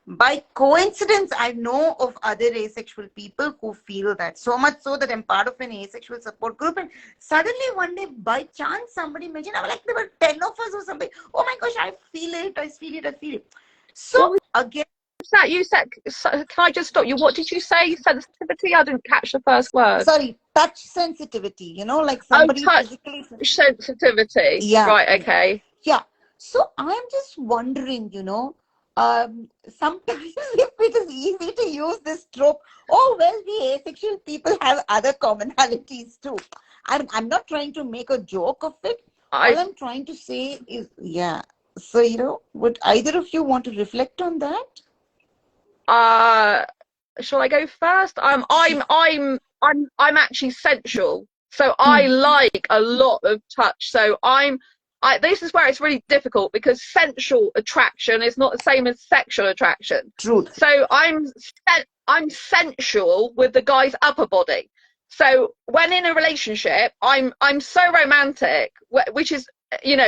By coincidence, I know of other asexual people who feel that. So much so that I'm part of an asexual support group. And suddenly one day, by chance, somebody mentioned, I was like, there were 10 of us or something. Oh my gosh, I feel it, I feel it, I feel it. So What was again, that you said? Can I just stop you? What did you say? Sensitivity? I didn't catch the first word. sorry, touch sensitivity, like Oh, somebody touch physically. sensitivity. Yeah, Right, okay. yeah. So I'm just wondering, sometimes if it is easy to use this trope, oh, well, we asexual people have other commonalities too. I'm not trying to make a joke of it. All I I'm trying to say is, yeah. So, would either of you want to reflect on that? uh shall I go first? I'm actually sensual, so I Hmm. like a lot of touch. So this is where it's really difficult because sensual attraction is not the same as sexual attraction. Truth. So I'm sensual with the guy's upper body. So when in a relationship, I'm so romantic, which is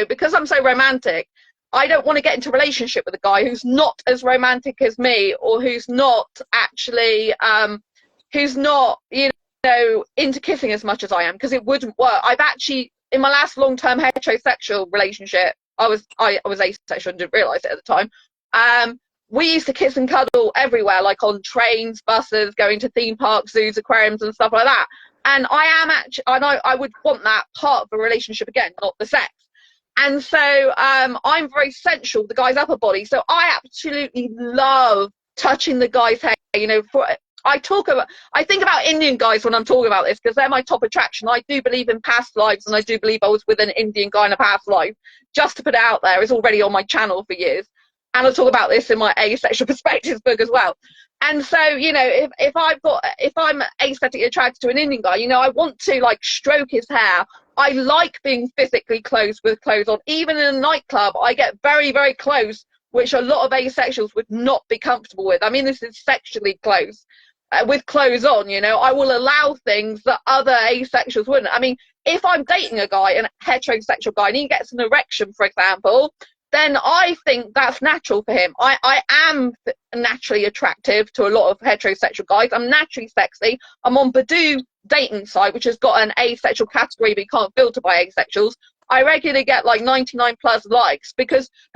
because I'm so romantic. I don't want to get into a relationship with a guy who's not as romantic as me or who's not actually who's not into kissing as much as I am, because it wouldn't work. I've actually in my last long-term heterosexual relationship, I was asexual and didn't realize it at the time. We used to kiss and cuddle everywhere, like on trains, buses, going to theme parks, zoos, aquariums, and stuff like that. And I am actually, and I would want that part of a relationship again, not the sex. And so I'm very sensual, the guy's upper body. So I absolutely love touching the guy's hair. I think about Indian guys when I'm talking about this because they're my top attraction. I do believe in past lives, and I do believe I was with an Indian guy in a past life. Just to put it out there, it's already on my channel for years. And I'll talk about this in my asexual perspectives book as well. And so, if I'm aesthetically attracted to an Indian guy, I want to like stroke his hair. I like being physically close with clothes on. Even in a nightclub, I get very, very close, which a lot of asexuals would not be comfortable with. I mean, this is sexually close with clothes on. I will allow things that other asexuals wouldn't. I mean, if I'm dating a guy, a heterosexual guy, and he gets an erection, for example, then I think that's natural for him. I am naturally attractive to a lot of heterosexual guys. I'm naturally sexy. I'm on Badoo dating site, which has got an asexual category, but you can't filter by asexuals. I regularly get like 99 plus likes but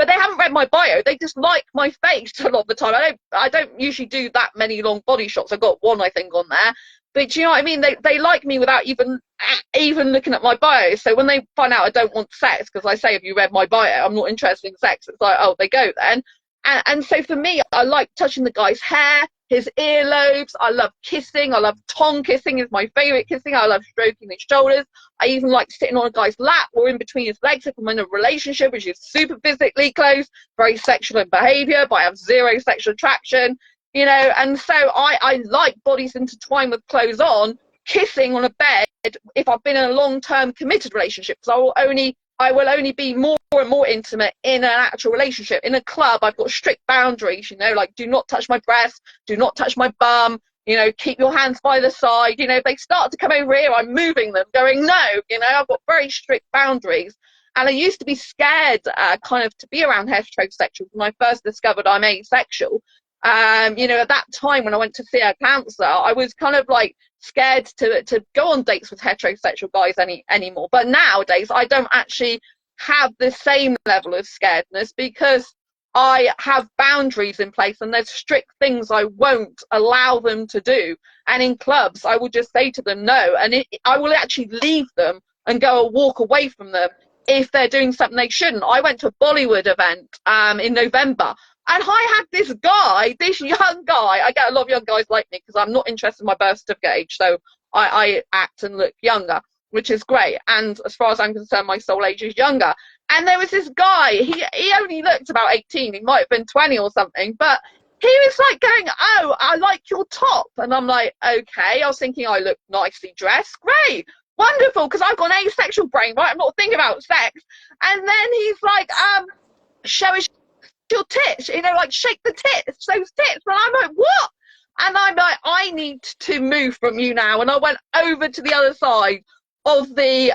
they haven't read my bio. They just like my face a lot of the time. I don't usually do that many long body shots. I've got one, I think, on there. But do you know what I mean? They like me without even looking at my bio. So when they find out I don't want sex, because I say, have you read my bio? I'm not interested in sex. It's like, oh, they go then. And so for me, I like touching the guy's hair, his earlobes. I love kissing. I love tongue kissing is my favorite kissing. I love stroking his shoulders. I even like sitting on a guy's lap or in between his legs if I'm in a relationship, which is super physically close, very sexual in behavior, but I have zero sexual attraction. And so I like bodies intertwined with clothes on, kissing on a bed if I've been in a long-term committed relationship, because I will only be more and more intimate in an actual relationship. In a club, I've got strict boundaries, like do not touch my breast, do not touch my bum, keep your hands by the side. If they start to come over here, I'm moving them, going no, I've got very strict boundaries. And I used to be scared kind of to be around heterosexuals when I first discovered I'm asexual. You know, at that time when I went to see a counselor, I was kind of like scared to go on dates with heterosexual guys anymore. But nowadays, I don't actually have the same level of scaredness because I have boundaries in place and there's strict things I won't allow them to do. And in clubs, I will just say to them no, and I will actually leave them and go and walk away from them if they're doing something they shouldn't. I went to a Bollywood event in November, and I had this guy, this young guy. I get a lot of young guys like me because I'm not interested in my birth certificate age, so I act and look younger, which is great. And as far as I'm concerned, my soul age is younger. And there was this guy, he only looked about 18, he might have been 20 or something, but he was like going, oh, I like your top. And I'm like, okay. I was thinking I look nicely dressed. Great. Wonderful, because I've got an asexual brain, right? I'm not thinking about sex. And then he's like, show us your tits, you know, like shake the tits, those tits. And I'm like, what? And I'm like, I need to move from you now. And I went over to the other side of the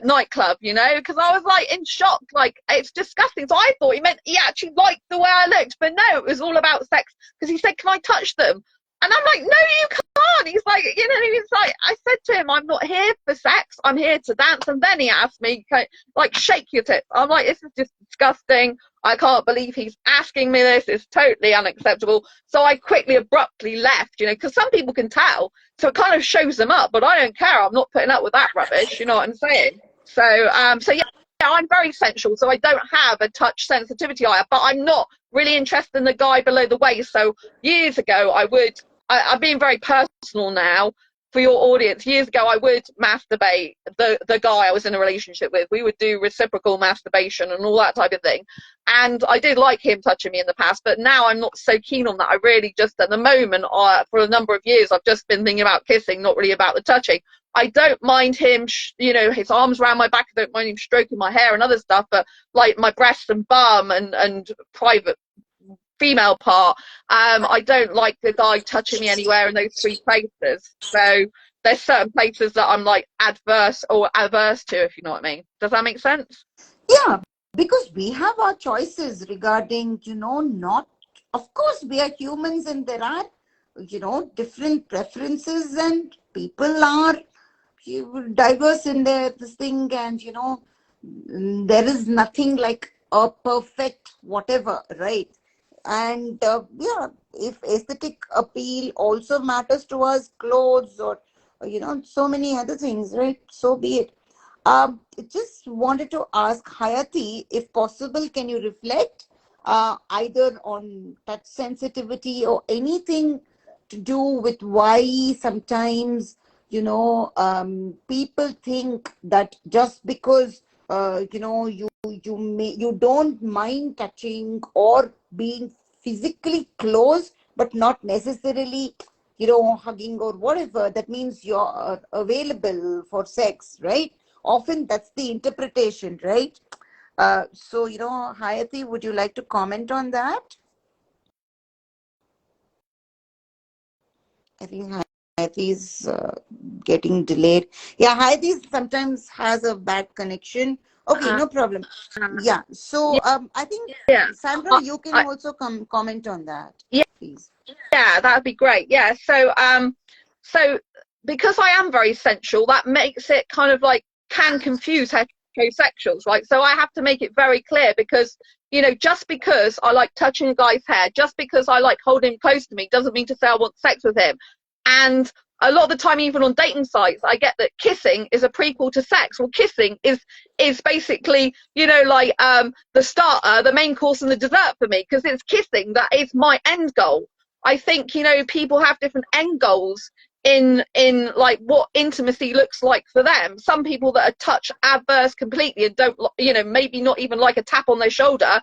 nightclub, you know, because I was like in shock, like it's disgusting. So I thought he meant he actually liked the way I looked, but no, it was all about sex, because he said, can I touch them? And I'm like, no, you can't. He's like, you know, he's like, I said to him, I'm not here for sex, I'm here to dance. And then he asked me, like, shake your tits. I'm like, this is just disgusting. I can't believe he's asking me this. It's totally unacceptable. So I quickly, abruptly left, you know, because some people can tell. So it kind of shows them up, but I don't care. I'm not putting up with that rubbish. You know what I'm saying? So, yeah, I'm very sensual. So I don't have a touch sensitivity, but I'm not really interested in the guy below the waist. So years ago, I'm being very personal now for your audience. Years ago, I would masturbate the guy I was in a relationship with. We would do reciprocal masturbation and all that type of thing. And I did like him touching me in the past, but now I'm not so keen on that. I really just, at the moment, for a number of years, I've just been thinking about kissing, not really about the touching. I don't mind him, you know, his arms around my back. I don't mind him stroking my hair and other stuff, but like my breasts and bum and private female part, I don't like the guy touching me anywhere in those three places. So there's certain places that I'm like adverse to, if you know what I mean. Does that make sense? Yeah, because we have our choices regarding, you know, not, of course, we are humans and there are, you know, different preferences and people are diverse in their this thing, and, you know, there is nothing like a perfect whatever, right? And yeah, if aesthetic appeal also matters to us, clothes or, you know, so many other things, right? So be it. Just wanted to ask Hayati, if possible, can you reflect either on touch sensitivity or anything to do with why sometimes, you know, people think that just because you know, you don't mind touching or being physically close, but not necessarily, you know, hugging or whatever, that means you're available for sex, right? Often that's the interpretation, right? So, you know, Hayati, would you like to comment on that? I think Hayati is getting delayed. Yeah, Hayati sometimes has a bad connection. Okay, no problem. Yeah, so I think, Yeah. Sandra, you can also comment on that, please. Yeah, that'd be great. Yeah. So because I am very sensual, that makes it kind of like can confuse heterosexuals, right? So I have to make it very clear, because, you know, just because I like touching a guy's hair, just because I like holding him close to me, doesn't mean to say I want sex with him. And a lot of the time, even on dating sites, I get that kissing is a prequel to sex. Well, kissing is basically, you know, like the starter, the main course, and the dessert for me, because it's kissing that is my end goal. I think, you know, people have different end goals in like what intimacy looks like for them. Some people that are touch adverse completely and don't, you know, maybe not even like a tap on their shoulder,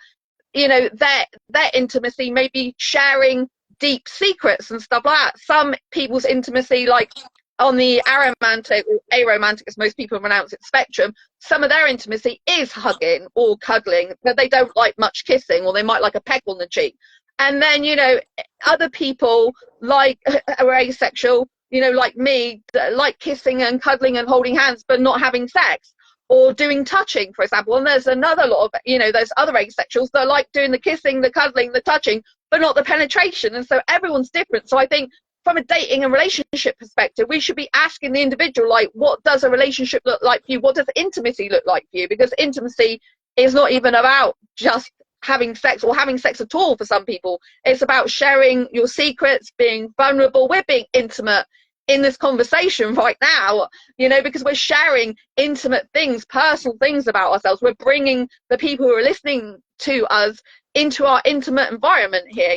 you know, their intimacy may be sharing deep secrets and stuff like that. Some people's intimacy, like on the aromantic or aromantic, as most people pronounce it, spectrum, some of their intimacy is hugging or cuddling, but they don't like much kissing, or they might like a peck on the cheek. And then, you know, other people like are asexual, you know, like me, like kissing and cuddling and holding hands, but not having sex. or doing touching, for example. And there's another lot of, there's other asexuals that like doing the kissing, the cuddling, the touching, but not the penetration. And so everyone's different. So I think from a dating and relationship perspective, we should be asking the individual, like, what does a relationship look like for you? What does intimacy look like for you? Because intimacy is not even about just having sex or having sex at all for some people. It's about sharing your secrets, being vulnerable. We're being intimate in this conversation right now, because we're sharing intimate things, personal things about ourselves. We're bringing the people who are listening to us into our intimate environment here,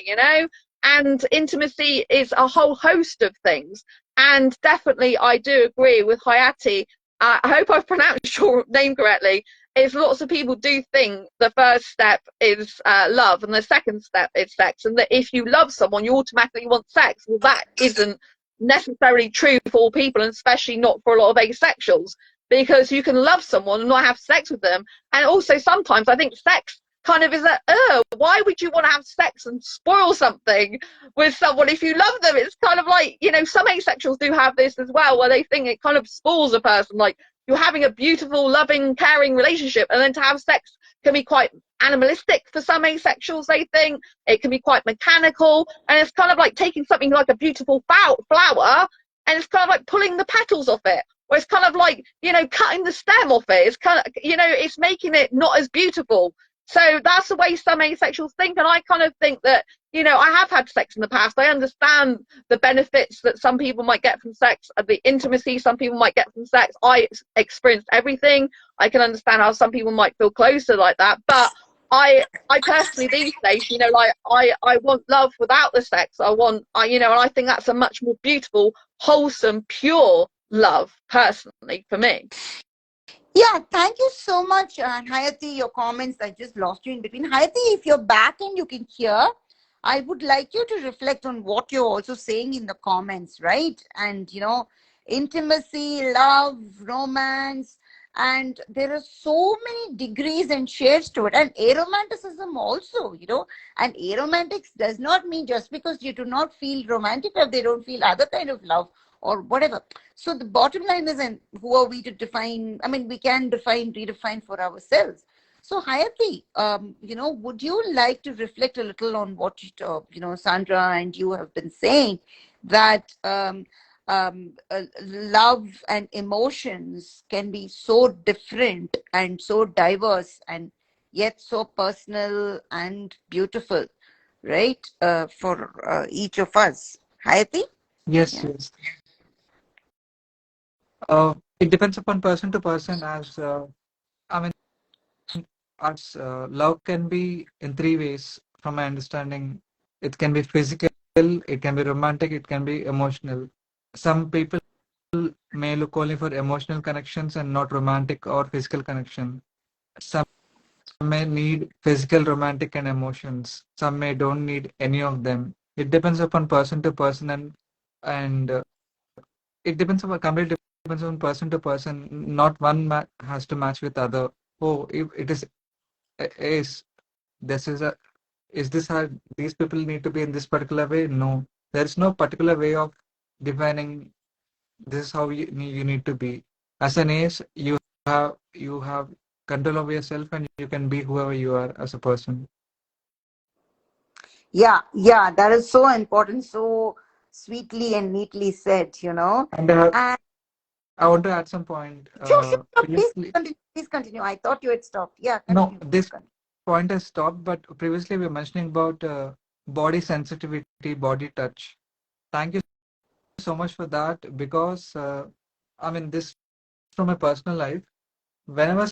and intimacy is a whole host of things. And definitely I do agree with Hayati. I hope I've pronounced your name correctly. Is lots of people do think the first step is love and the second step is sex, and that if you love someone you automatically want sex. Well, that isn't necessarily true for all people, and especially not for a lot of asexuals, because you can love someone and not have sex with them. And also sometimes I think sex kind of is why would you want to have sex and spoil something with someone if you love them? It's kind of like, some asexuals do have this as well, where they think it kind of spoils a person. Like, you're having a beautiful, loving, caring relationship, and then to have sex can be quite animalistic for some asexuals. They think it can be quite mechanical, and it's kind of like taking something like a beautiful flower, and it's kind of like pulling the petals off it, or it's kind of like, cutting the stem off it. It's kind of, it's making it not as beautiful. So that's the way some asexuals think. And I kind of think that, I have had sex in the past. I understand the benefits that some people might get from sex, the intimacy some people might get from sex. I experienced everything. I can understand how some people might feel closer like that. But I personally these days, like I want love without the sex. And I think that's a much more beautiful, wholesome, pure love, personally, for me. Yeah, thank you so much, Hayati. Your comments, I just lost you in between. Hayati, if you're back and you can hear, I would like you to reflect on what you're also saying in the comments, right? And, intimacy, love, romance, and there are so many degrees and shades to it. And aromanticism also, and aromantics does not mean just because you do not feel romantic or they don't feel other kind of love or whatever. So the bottom line is, and who are we to define? I mean, we can redefine for ourselves. So Hayati, would you like to reflect a little on what Sandra and you have been saying, that love and emotions can be so different and so diverse and yet so personal and beautiful, right? For each of us. Hayati? Yes, Yeah. yes. It depends upon person to person, as I mean, as love can be in three ways from my understanding. It can be physical, it can be romantic, it can be emotional. Some people may look only for emotional connections and not romantic or physical connection. Some may need physical, romantic, and emotions. Some may don't need any of them. It depends upon person to person, and it depends upon completely depends on person to person. Not one has to match with other. Oh, if it is this is a is this how these people need to be in this particular way? No, there is no particular way of defining this is how you need to be. As an ace, you have control over yourself, and you can be whoever you are as a person. Yeah, that is so important, so sweetly and neatly said, And And I want to add some point. sure, please Previously, continue. Please continue. I thought you had stopped. Yeah, no, continue. Please this continue. point has stopped, but previously we were mentioning about body sensitivity, body touch. Thank you so much for that, because I mean, this from my personal life. Whenever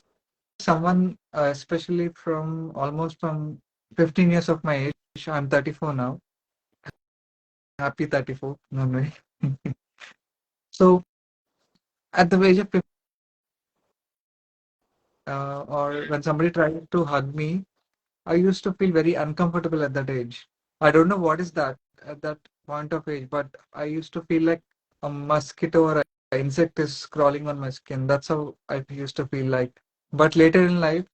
someone, especially from almost from 15 years of my age, I'm 34 now, happy 34, no way. So at the age of 50, or when somebody tried to hug me, I used to feel very uncomfortable at that age. I don't know what is that at that point of age, but I used to feel like a mosquito or an insect is crawling on my skin. That's how I used to feel like. But later in life,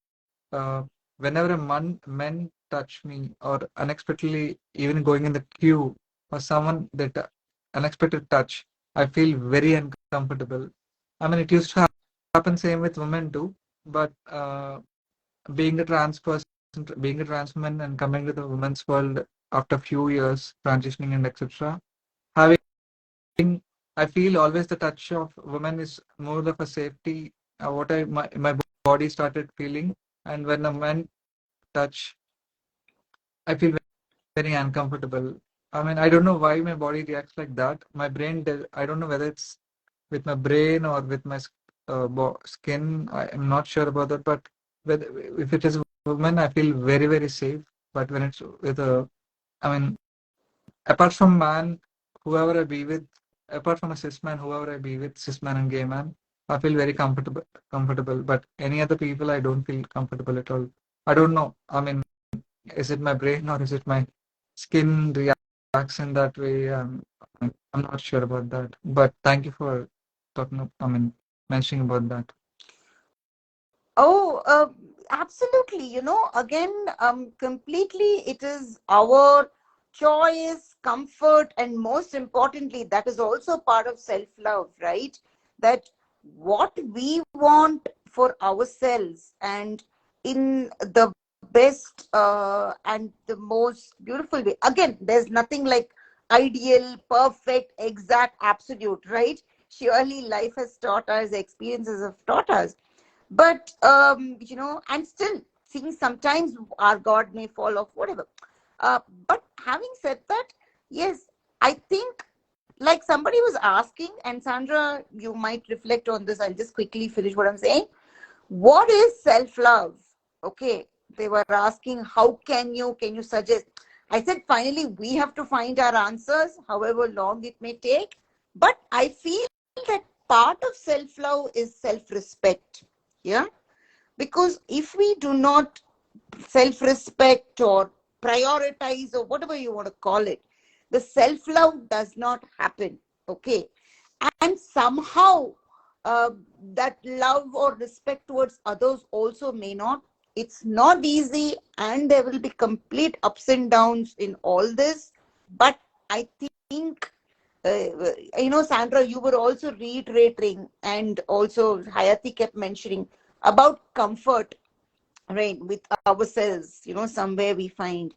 uh, whenever a men touch me, or unexpectedly even going in the queue, or someone that unexpected touch, I feel very uncomfortable. I mean, it used to happen same with women too. but being a trans person, being a trans woman, and coming to the women's world after a few years, transitioning and etc. Having, I feel always the touch of women is more of a safety. What my body started feeling, and when a man touch, I feel very uncomfortable. I mean, I don't know why my body reacts like that. My brain does, I don't know whether it's with my brain or with my skin. I am not sure about that. But if it is a woman, I feel very, very safe. But when it's with a, I mean, apart from man, whoever I be with, apart from a cis man, whoever I be with, cis man and gay man, I feel very comfortable. Comfortable. But any other people, I don't feel comfortable at all. I don't know. I mean, is it my brain or is it my skin reacts in that way? I'm not sure about that. But thank you for talking. I mean, mentioning about that. Oh, absolutely. Again, completely, it is our choice, comfort, and most importantly, that is also part of self-love, right? That what we want for ourselves and in the best and the most beautiful way. Again, there's nothing like ideal, perfect, exact, absolute, right? Surely life has taught us, experiences have taught us, but and still seeing sometimes our god may fall off, whatever. But having said that, yes, I think, like somebody was asking, and Sandra, you might reflect on this. I'll just quickly finish what I'm saying. What is self-love? Okay, they were asking, how can you suggest? I said, finally we have to find our answers, however long it may take. But I feel that part of self-love is self-respect. Yeah, because if we do not self-respect or prioritize or whatever you want to call it, the self-love does not happen. Okay, and somehow uh, that love or respect towards others also may not. It's not easy, and there will be complete ups and downs in all this. But I think Sandra, you were also reiterating, and also Hayati kept mentioning about comfort, right, with ourselves, somewhere we find,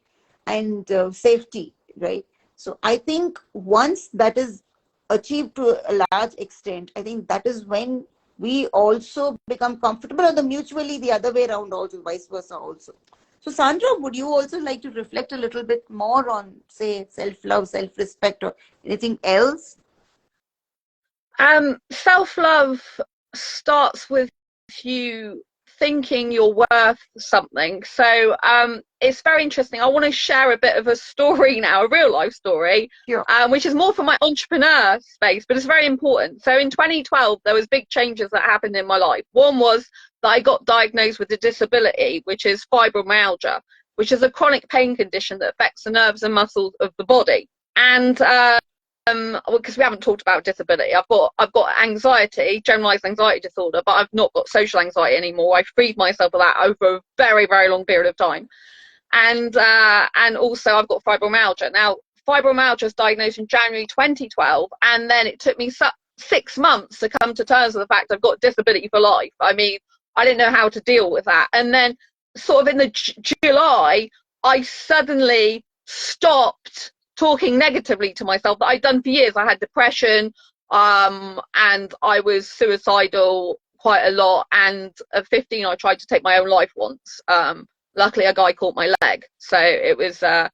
and safety, right? So I think once that is achieved to a large extent, I think that is when we also become comfortable, or the mutually the other way around, also vice versa also. So Sandra, would you also like to reflect a little bit more on, say, self-love, self-respect, or anything else? Self-love starts with you thinking you're worth something. So it's very interesting. I want to share a bit of a story now, a real life story, Sure. which is more for my entrepreneur space, but it's very important. So in 2012, there was big changes that happened in my life. One was that I got diagnosed with a disability, which is fibromyalgia, which is a chronic pain condition that affects the nerves and muscles of the body. And because we haven't talked about disability, I've got anxiety, generalized anxiety disorder, but I've not got social anxiety anymore. I freed myself of that over a very, very long period of time. And also I've got fibromyalgia. Now, fibromyalgia was diagnosed in January 2012, and then it took me 6 months to come to terms with the fact I've got disability for life. I mean, I didn't know how to deal with that. And then sort of in the July, I suddenly stopped talking negatively to myself that I'd done for years. I had depression, and I was suicidal quite a lot. And at 15, I tried to take my own life once. Luckily, a guy caught my leg. So it was, I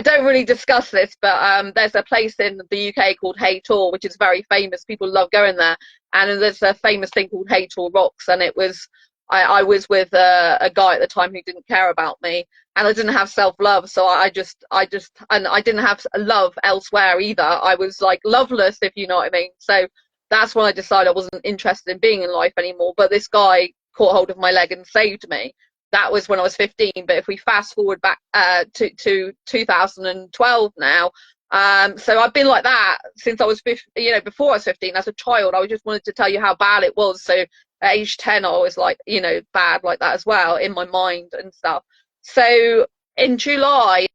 don't really discuss this, but there's a place in the UK called Hay Tor, which is very famous. People love going there. And there's a famous thing called Hay Tor Rocks. And it was, I was with a guy at the time who didn't care about me, and I didn't have self-love. So and I didn't have love elsewhere either. I was like loveless, if you know what I mean. So that's when I decided I wasn't interested in being in life anymore. But this guy caught hold of my leg and saved me. That was when I was 15. But if we fast forward back to 2012 now, so I've been like that since I was 15, before I was 15. As a child, I just wanted to tell you how bad it was. So at age 10, I was like, bad like that as well in my mind and stuff. So in July,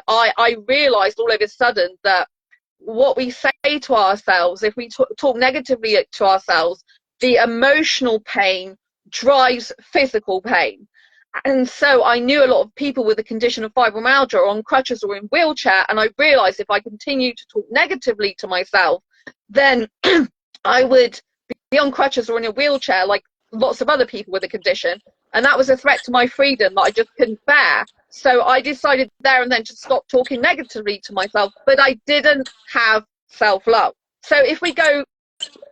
I realized all of a sudden that what we say to ourselves, if we talk negatively to ourselves, the emotional pain drives physical pain. And so I knew a lot of people with the condition of fibromyalgia or on crutches or in wheelchair, and I realized if I continue to talk negatively to myself, then I would be on crutches or in a wheelchair like lots of other people with the condition, and that was a threat to my freedom that I just couldn't bear. So I decided there and then to stop talking negatively to myself, but I didn't have self-love. So if we go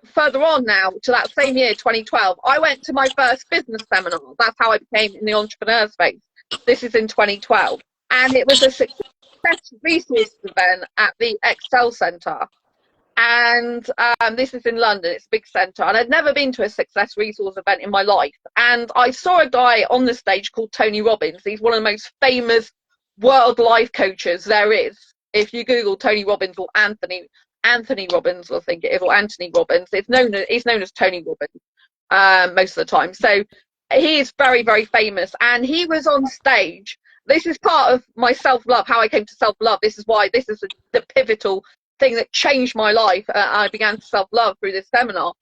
further on now to that same year, 2012, I went to my first business seminar. That's how I became in the entrepreneur space. This is in 2012, and it was a success resource event at the Excel Centre. And this is in London. It's a big centre, and I'd never been to a success resource event in my life. And I saw a guy on the stage called Tony Robbins. He's one of the most famous world life coaches there is. If you Google Tony Robbins or Anthony Robbins, I think it is, or Anthony Robbins, he's known as Tony Robbins most of the time. So he is very, very famous, and he was on stage. This is part of my self-love, how I came to self-love. This is why this is the pivotal thing that changed my life. I began to self-love through this seminar,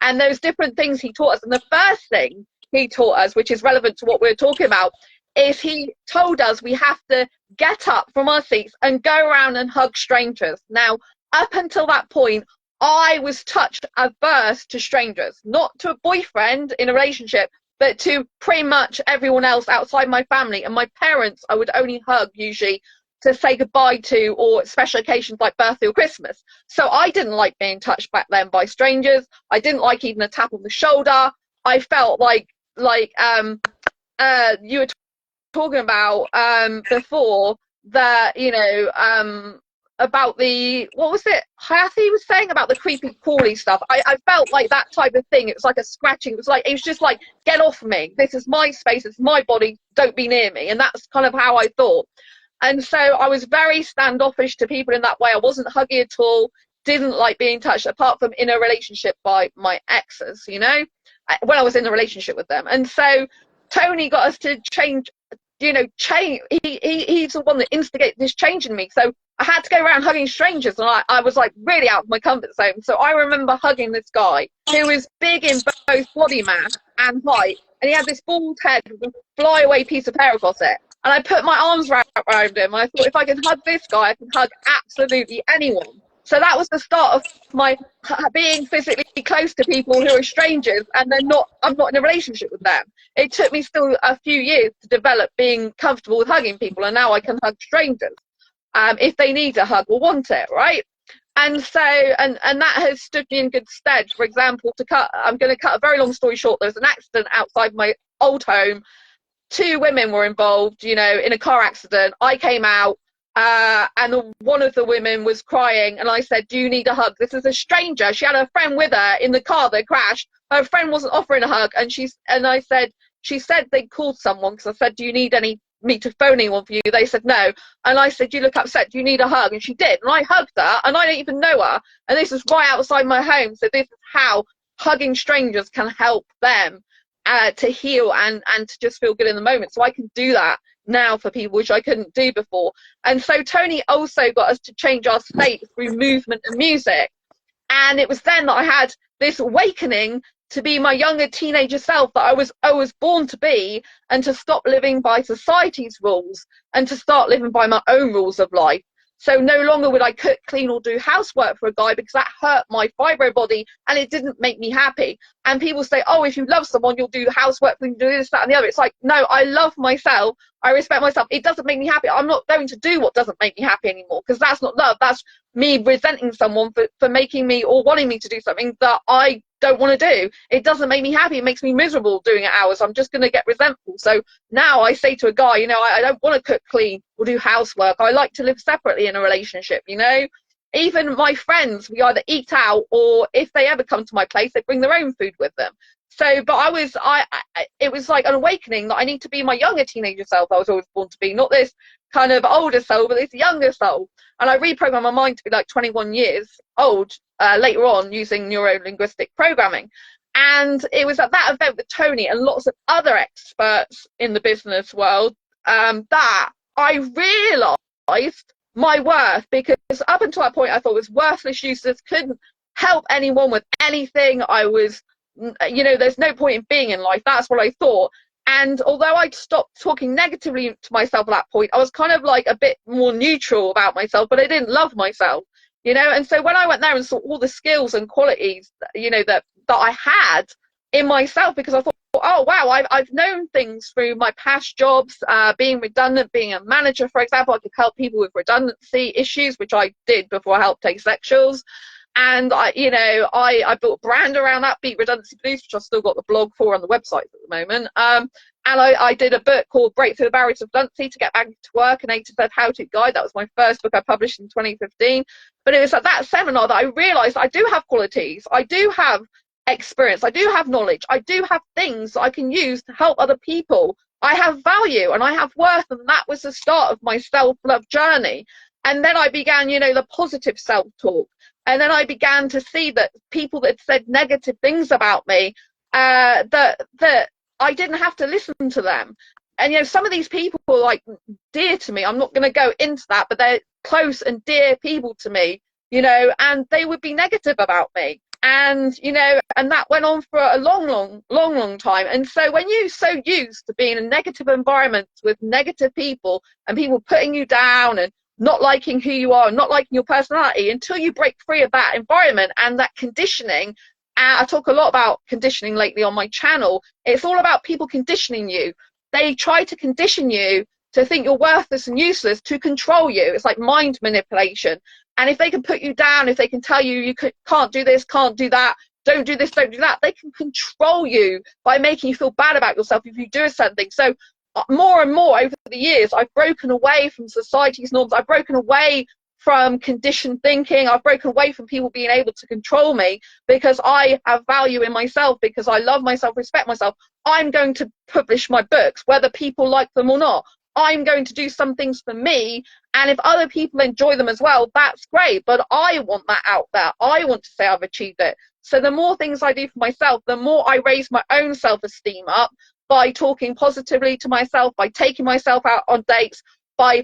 and there's different things he taught us. And the first thing he taught us, which is relevant to what we're talking about, is he told us we have to get up from our seats and go around and hug strangers. Now, up until that point, I was touch averse to strangers, not to a boyfriend in a relationship, but to pretty much everyone else outside my family. And my parents, I would only hug usually to say goodbye to, or special occasions like birthday or Christmas. So I didn't like being touched back then by strangers. I didn't like even a tap on the shoulder. I felt like you were talking about before that, you know, about the, what was it Hayati was saying about the creepy crawly stuff. I felt like that type of thing. It was like a scratching. It was just like, get off me, this is my space, it's my body, don't be near me. And that's kind of how I thought. And so I was very standoffish to people in that way. I wasn't huggy at all, didn't like being touched, apart from in a relationship by my exes, you know, when I was in a relationship with them. And so Tony got us to change, you know, he's the one that instigated this change in me. So I had to go around hugging strangers, and I was like really out of my comfort zone. So I remember hugging this guy who was big in both body mass and height, and he had this bald head with a flyaway piece of hair across it. And I put my arms around him. I thought, if I can hug this guy, I can hug absolutely anyone. So that was the start of my being physically close to people who are strangers, and I'm not in a relationship with them. It took me still a few years to develop being comfortable with hugging people, and now I can hug strangers if they need a hug or want it, right? And so, and that has stood me in good stead. For example, I'm going to cut a very long story short. There was an accident outside my old home. 2 women were involved, you know, in a car accident. I came out, and one of the women was crying, and I said, do you need a hug? This is a stranger. She had her friend with her in the car that crashed. Her friend wasn't offering a hug, and she said they called someone, because I said, do you need me to phone anyone for you? They said no. And I said, you look upset, do you need a hug? And she did, and I hugged her, and I don't even know her, and this was right outside my home. So this is how hugging strangers can help them to heal and to just feel good in the moment. So I can do that now for people, which I couldn't do before. And so Tony also got us to change our state through movement and music. And it was then that I had this awakening to be my younger teenager self that I was born to be, and to stop living by society's rules and to start living by my own rules of life. So no longer would I cook, clean, or do housework for a guy, because that hurt my fibro body and it didn't make me happy. And people say, oh, if you love someone, you'll do housework, you do this, that, and the other. It's like, no, I love myself. I respect myself. It doesn't make me happy. I'm not going to do what doesn't make me happy anymore, because that's not love. That's me resenting someone for making me or wanting me to do something that I don't want to do. It doesn't make me happy. It makes me miserable doing it hours. I'm just going to get resentful. So now I say to a guy, you know, I don't want to cook, clean, or do housework. I like to live separately in a relationship, you know. Even my friends, we either eat out, or if they ever come to my place, they bring their own food with them. So, but it was like an awakening that I need to be my younger teenager self I was always born to be, not this kind of older soul, but this younger soul. And I reprogrammed my mind to be like 21 years old later on, using neuro-linguistic programming. And it was at that event with Tony and lots of other experts in the business world that I realized my worth, because up until that point I thought it was worthless, useless, couldn't help anyone with anything. I was there's no point in being in life. That's what I thought. And although I'd stopped talking negatively to myself at that point, I was kind of like a bit more neutral about myself, but I didn't love myself, And so when I went there and saw all the skills and qualities, that I had in myself, because I thought, oh wow, I've known things through my past jobs, being redundant, being a manager, for example. I could help people with redundancy issues, which I did before I helped Asexuals. And I built a brand around that, Beat Redundancy Blues, which I've still got the blog for on the website at the moment. And I did a book called Break Through the Barriers of Redundancy to Get Back to Work, an A to Z how-to guide. That was my first book I published in 2015. But it was at that seminar that I realized I do have qualities, I do have experience, I do have knowledge, I do have things that I can use to help other people. I have value and I have worth, and that was the start of my self-love journey. And then I began, the positive self-talk. And then I began to see that people that said negative things about me, that I didn't have to listen to them. And some of these people are like dear to me. I'm not going to go into that, but they're close and dear people to me, and they would be negative about me. And and that went on for a long time. And so when you're so used to being in negative environments with negative people and people putting you down and not liking who you are, not liking your personality, until you break free of that environment and that conditioning. I talk a lot about conditioning lately on my channel. It's all about people conditioning you. They try to condition you to think you're worthless and useless, to control you. It's like mind manipulation. And if they can put you down, if they can tell you can't do this, can't do that, don't do this, don't do that, they can control you by making you feel bad about yourself if you do a certain thing. So more and more over the years, I've broken away from society's norms. I've broken away from conditioned thinking. I've broken away from people being able to control me, because I have value in myself, because I love myself, respect myself. I'm going to publish my books, whether people like them or not. I'm going to do some things for me, and if other people enjoy them as well, that's great, but I want that out there. I want to say I've achieved it. So the more things I do for myself, the more I raise my own self-esteem up, by talking positively to myself, by taking myself out on dates, by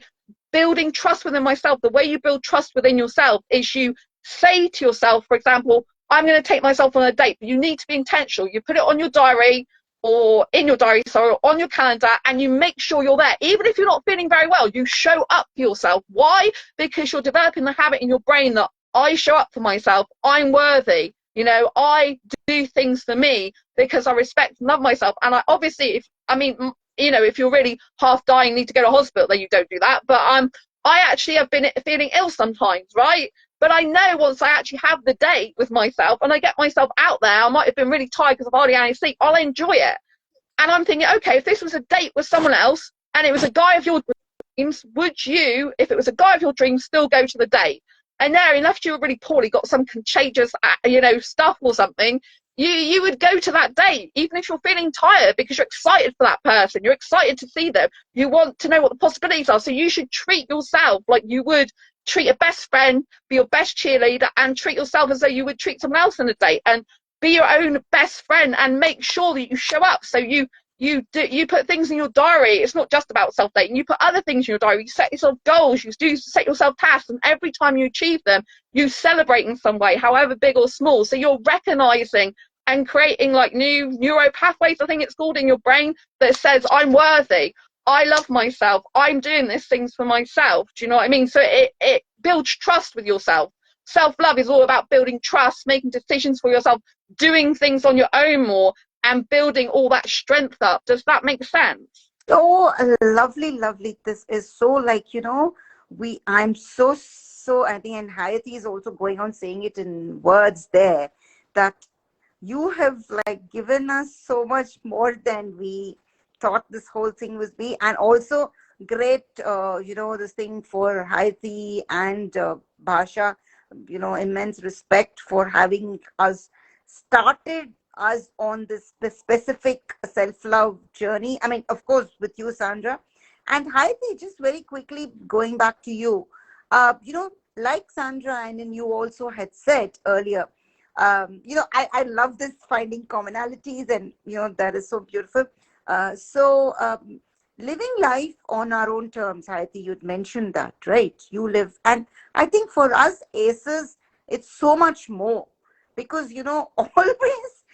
building trust within myself. The way you build trust within yourself is you say to yourself, for example, I'm going to take myself on a date, but you need to be intentional. You put it on your diary, or in your diary, sorry, on your calendar, and you make sure you're there. Even if you're not feeling very well, you show up for yourself. Why? Because you're developing the habit in your brain that I show up for myself, I'm worthy. I do things for me because I respect and love myself. And I obviously, if you're really half dying, need to go to hospital, then you don't do that. But I actually have been feeling ill sometimes, right? But I know once I actually have the date with myself and I get myself out there, I might have been really tired because I've hardly had any sleep, I'll enjoy it. And I'm thinking, okay, if this was a date with someone else and it was a guy of your dreams, would you, if it was a guy of your dreams, still go to the date? And there, unless you were really poorly, got some contagious, stuff or something, you would go to that date, even if you're feeling tired, because you're excited for that person. You're excited to see them. You want to know what the possibilities are. So you should treat yourself like you would treat a best friend, be your best cheerleader, and treat yourself as though you would treat someone else on a date. And be your own best friend and make sure that you show up. So you put things in your diary. It's not just about self-dating. You put other things in your diary. You set yourself goals. You do set yourself tasks. And every time you achieve them, you celebrate in some way, however big or small. So you're recognizing and creating like new neuro pathways, I think it's called, in your brain that says, I'm worthy. I love myself. I'm doing these things for myself. Do you know what I mean? So it builds trust with yourself. Self-love is all about building trust, making decisions for yourself, doing things on your own more, and building all that strength up. Does that make sense? Oh, lovely, lovely. This is so like, I'm so, I think, and Hayati is also going on saying it in words there, that you have like given us so much more than we thought this whole thing would be. And also great, this thing for Hayati and Bhasha, immense respect for having us started us on this specific self-love journey. I mean, of course, with you, Sandra. And Hayati, just very quickly going back to you, like Sandra, and then you also had said earlier, I love this finding commonalities, and, that is so beautiful. Living life on our own terms, Hayati, you'd mentioned that, right? You live, and I think for us aces, it's so much more, because, always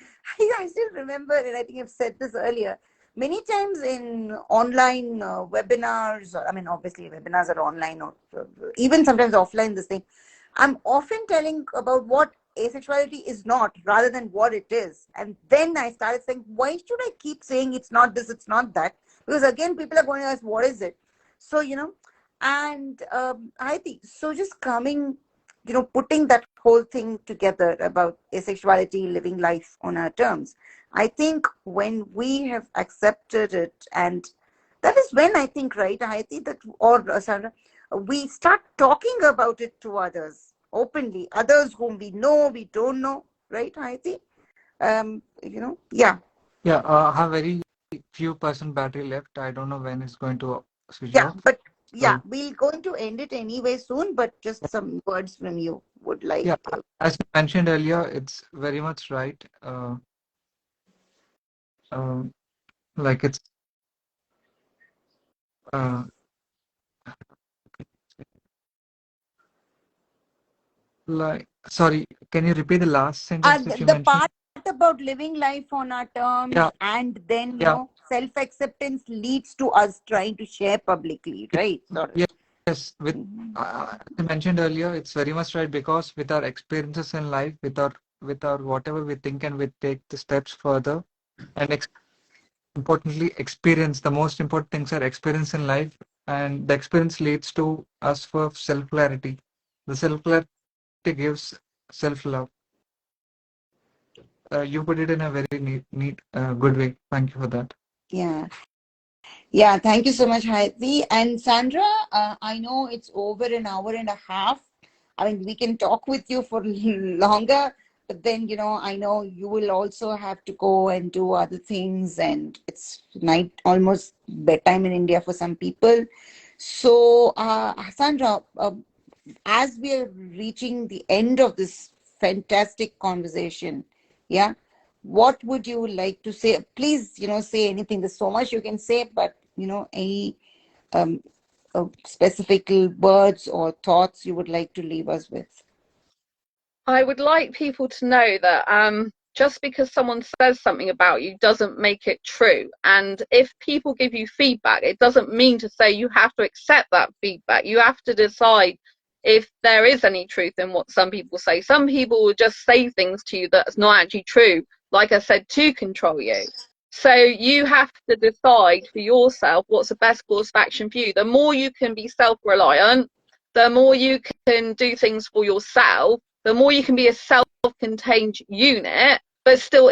I still remember, and I think I've said this earlier, many times in online webinars, or I mean, obviously webinars are online, or even sometimes offline, this thing, I'm often telling about what asexuality is not rather than what it is. And then I started saying, why should I keep saying it's not this, it's not that? Because again, people are going to ask, what is it? So, and I think, so just coming, putting that whole thing together about asexuality, living life on our terms. I think when we have accepted it, and that is when I think, right, I think that, or Sandra, we start talking about it to others openly, others whom we know, we don't know, right, I think, yeah. Yeah, I have very few% battery left. I don't know when it's going to switch Yeah, off. but yeah, So we're going to end it anyway soon, but just some words from you would like. yeah, as you mentioned earlier, it's very much right. Uh, like it's uh, like sorry, can you repeat the last sentence which you The mentioned? part about living life on our terms, Yeah, and then, yeah, self-acceptance leads to us trying to share publicly, right? Sort of. yes, yes. With Mhm. as I mentioned earlier, it's very much right because with our experiences in life, with our whatever we think and we take the steps further, and importantly, experience. The most important things are experience in life, and the experience leads to us for self clarity. The self clarity gives self love. You put it in a very neat, good way. Thank you for that. Yeah. Yeah, thank you so much, Hayati. And Sandra, I know it's over an hour and a half. I mean, we can talk with you for longer, but then, I know you will also have to go and do other things, and it's night, almost bedtime in India for some people. So, Sandra, as we are reaching the end of this fantastic conversation, yeah, what would you like to say? Please, say anything. There's so much you can say, but any um, specific words or thoughts you would like to leave us with? I would like people to know that just because someone says something about you doesn't make it true. And if people give you feedback, it doesn't mean to say you have to accept that feedback. You have to decide if there is any truth in what some people say. Some people will just say things to you that's not actually true, like I said, to control you. So you have to decide for yourself what's the best course of action for you. The more you can be self-reliant, the more you can do things for yourself, the more you can be a self-contained unit, but still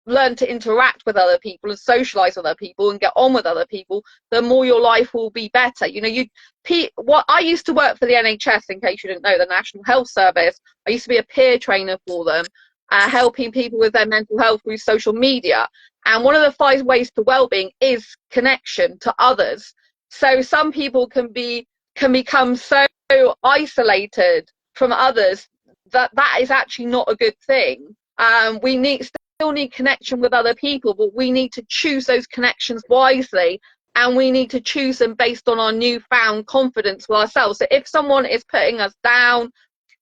learn to interact with other people and socialize with other people and get on with other people, the more your life will be better. What I used to work for the NHS, in case you didn't know, the National Health Service. I used to be a peer trainer for them, helping people with their mental health through social media. And one of the 5 ways to well-being is connection to others. So some people can become so isolated from others that is actually not a good thing. Still need connection with other people, but we need to choose those connections wisely, and we need to choose them based on our newfound confidence with ourselves. So if someone is putting us down,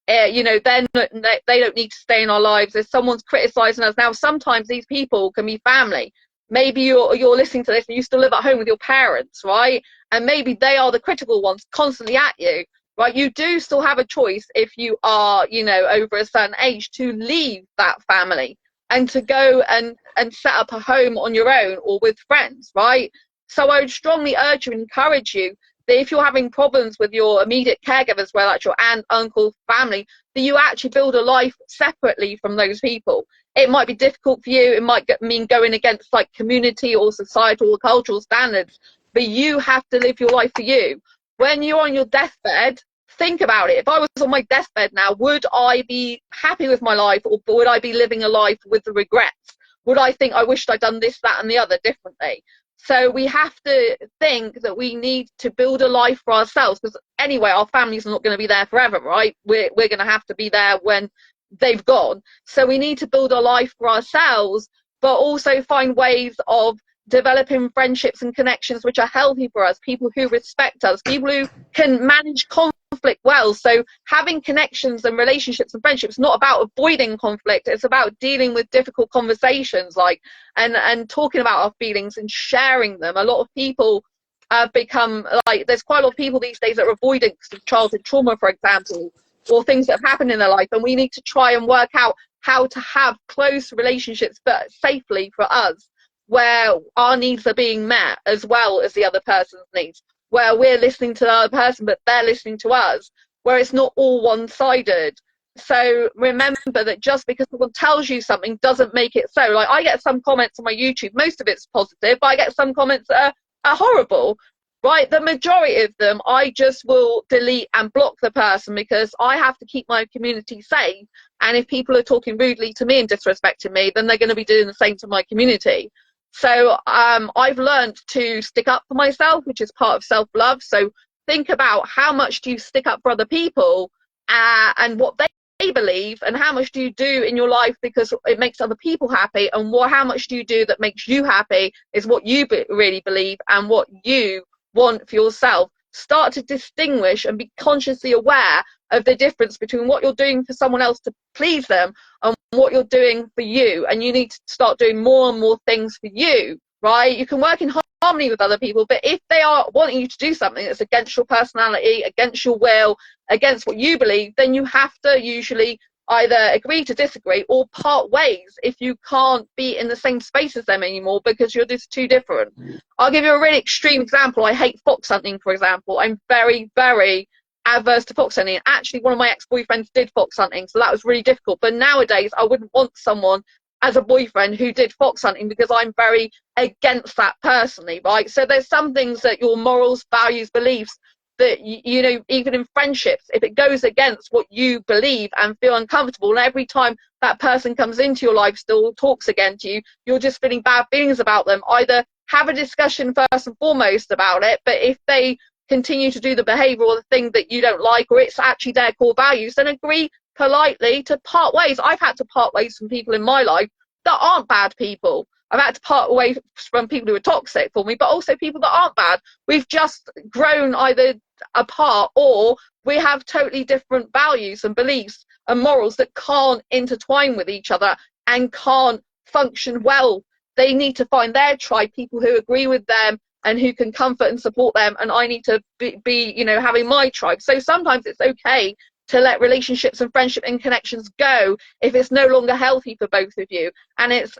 then they don't need to stay in our lives. If someone's criticizing us now, sometimes these people can be family. Maybe you're listening to this and you still live at home with your parents, right? And maybe they are the critical ones constantly at you, right? You do still have a choice if you are, over a certain age, to leave that family and to go and set up a home on your own or with friends, right? So I would strongly urge you and encourage you that if you're having problems with your immediate caregivers, whether that's your aunt, uncle, family, that you actually build a life separately from those people. It might be difficult for you. It might mean going against like community or societal or cultural standards, but you have to live your life for you. When you're on your deathbed, think about it. If I was on my deathbed now, would I be happy with my life, or would I be living a life with the regrets? Would I think I wished I'd done this, that, and the other differently? So we have to think that we need to build a life for ourselves, because anyway, our families are not going to be there forever, right? We're going to have to be there when they've gone. So we need to build a life for ourselves, but also find ways of developing friendships and connections which are healthy for us, people who respect us, people who can manage conflict conflict well. So having connections and relationships and friendships not about avoiding conflict, it's about dealing with difficult conversations, like and talking about our feelings and sharing them. A lot of people become like, there's quite a lot of people these days that are avoiding childhood trauma, for example, or things that have happened in their life, and we need to try and work out how to have close relationships but safely for us, where our needs are being met as well as the other person's needs, where we're listening to the other person but they're listening to us, where it's not all one-sided. So remember that just because someone tells you something doesn't make it so. Like, I get some comments on my YouTube, most of it's positive, but I get some comments that are horrible, right? The majority of them I just will delete and block the person, because I have to keep my community safe, and if people are talking rudely to me and disrespecting me, then they're going to be doing the same to my community. So I've learned to stick up for myself, which is part of self-love. So think about how much do you stick up for other people and what they believe, and how much do you do in your life because it makes other people happy, and how much do you do that makes you happy is what you really believe and what you want for yourself. Start to distinguish and be consciously aware of the difference between what you're doing for someone else to please them and what you're doing for you. And you need to start doing more and more things for you, right? You can work in harmony with other people, but if they are wanting you to do something that's against your personality, against your will, against what you believe, then you have to usually either agree to disagree or part ways if you can't be in the same space as them anymore because you're just too different. I'll give you a really extreme example. I hate fox hunting, for example. I'm very, very adverse to fox hunting. Actually, one of my ex-boyfriends did fox hunting, so that was really difficult. But nowadays, I wouldn't want someone as a boyfriend who did fox hunting, because I'm very against that personally, right? So there's some things that your morals, values, beliefs, that you know, even in friendships, if it goes against what you believe and feel uncomfortable, and every time that person comes into your life, still talks again to you, you're just feeling bad feelings about them, either have a discussion first and foremost about it, but if they continue to do the behavior or the thing that you don't like, or it's actually their core values, then agree politely to part ways. I've had to part ways from people in my life that aren't bad people. I've had to part away from people who are toxic for me, but also people that aren't bad. We've just grown either apart, or we have totally different values and beliefs and morals that can't intertwine with each other and can't function well. They need to find their tribe, people who agree with them and who can comfort and support them, and I need to be you know, having my tribe. So sometimes it's okay to let relationships and friendship and connections go if it's no longer healthy for both of you, and it's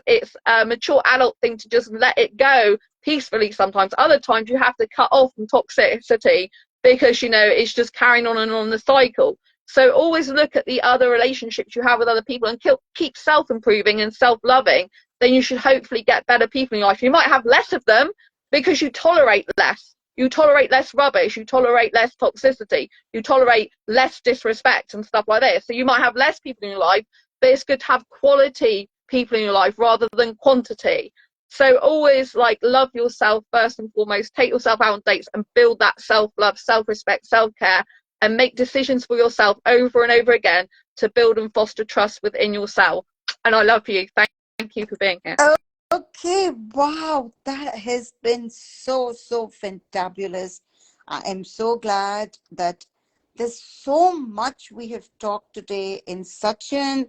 a mature adult thing to just let it go peacefully. Sometimes, other times you have to cut off from toxicity because, you know, it's just carrying on and on the cycle. So always look at the other relationships you have with other people and keep self-improving and self-loving. Then you should hopefully get better people in your life. You might have less of them because you tolerate less. You tolerate less rubbish, you tolerate less toxicity, you tolerate less disrespect and stuff like this. So you might have less people in your life, but it's good to have quality people in your life rather than quantity. So always, like, love yourself first and foremost, take yourself out on dates and build that self-love, self-respect, self-care, and make decisions for yourself over and over again to build and foster trust within yourself. And I love you. Thank you for being here. Okay, wow, that has been so fantabulous. I am so glad that there's so much we have talked today in such an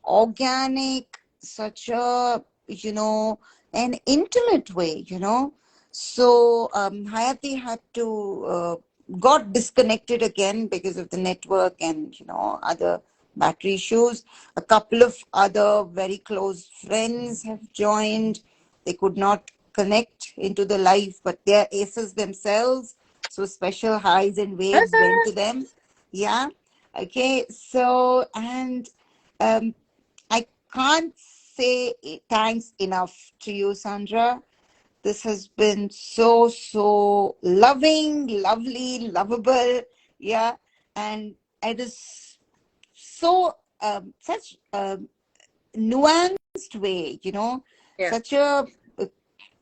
organic, such a, you know, an intimate way, you know. So Hayati had to got disconnected again because of the network and, you know, other battery issues. A couple of other very close friends have joined. They could not connect into the live, but they're aces themselves. So special highs and waves went to them. Yeah. Okay. So, and I can't say thanks enough to you, Sandra. This has been so loving, lovely, lovable. Yeah. And it is so such a nuanced way, you know, Yeah. such a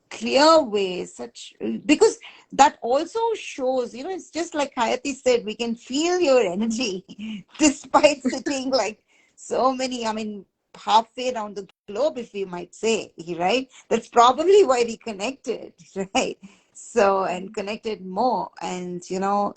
clear way, such, because that also shows, you know, it's just like Hayati said, we can feel your energy despite sitting like so many, I mean, halfway around the globe, if we might say, right? That's probably why we connected, right? So, and connected more. And, you know,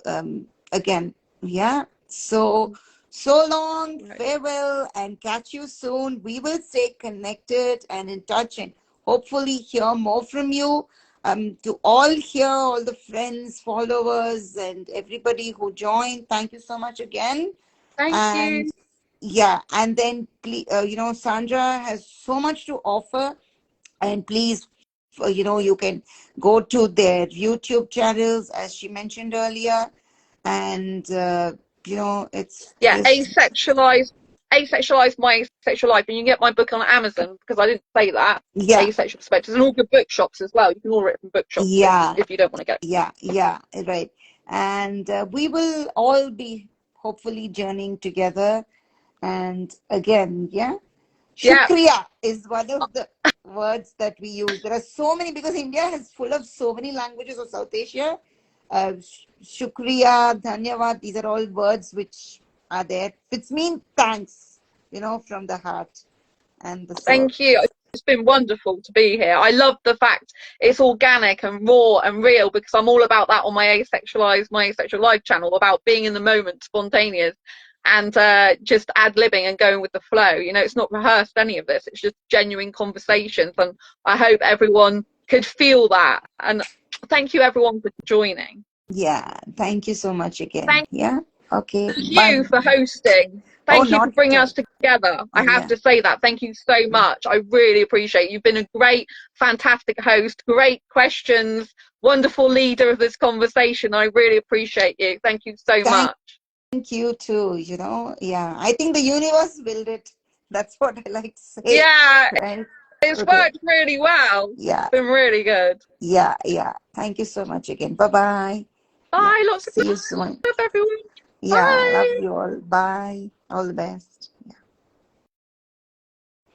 again, Yeah. So, so long, Right. farewell, and catch you soon. We will stay connected and in touch and hopefully hear more from you. To all here, all the friends, followers, and everybody who joined, thank you so much again. Thank And you. yeah, and then Sandra has so much to offer, and please, you can go to their YouTube channels, as she mentioned earlier, and it's Yeah, just, asexualize my asexual life, and you can get my book on Amazon because I didn't say that. yeah, Asexual perspectives and all good bookshops as well. You can order it from bookshops yeah, if you don't want to get. yeah, right. And we will all be hopefully journeying together. And again, yeah, Yeah, Shukriya is one of the words that we use. There are so many, because India is full of so many languages of South Asia. Shukriya, Dhanyavad, these are all words which are there, which mean thanks, from the heart and the soul. thank you. It's been wonderful to be here. I love the fact it's organic and raw and real because I'm all about that on my asexual life channel, about being in the moment, spontaneous, and just ad-libbing and going with the flow. It's not rehearsed, any of this. It's just genuine conversations, and I hope everyone could feel that. And thank you, everyone, for joining. Yeah, thank you so much again. Thank Yeah, okay, bye. you for hosting. Oh, Thank you for not bringing at us all. together. I have Yeah, to say that. Thank you so much. I really appreciate it. You've been a great, fantastic host, great questions, wonderful leader of this conversation. I really appreciate you. Thank you so thank much. you too. Yeah, I think the universe willed it. That's what I like to say, Yeah, right? it's Okay. worked really well. Yeah, It's been really good. yeah. Thank you so much again. Bye bye. Yeah, Bye. Lots of see you soon. love, everyone. Yeah, love Bye. you all. Bye. All the best.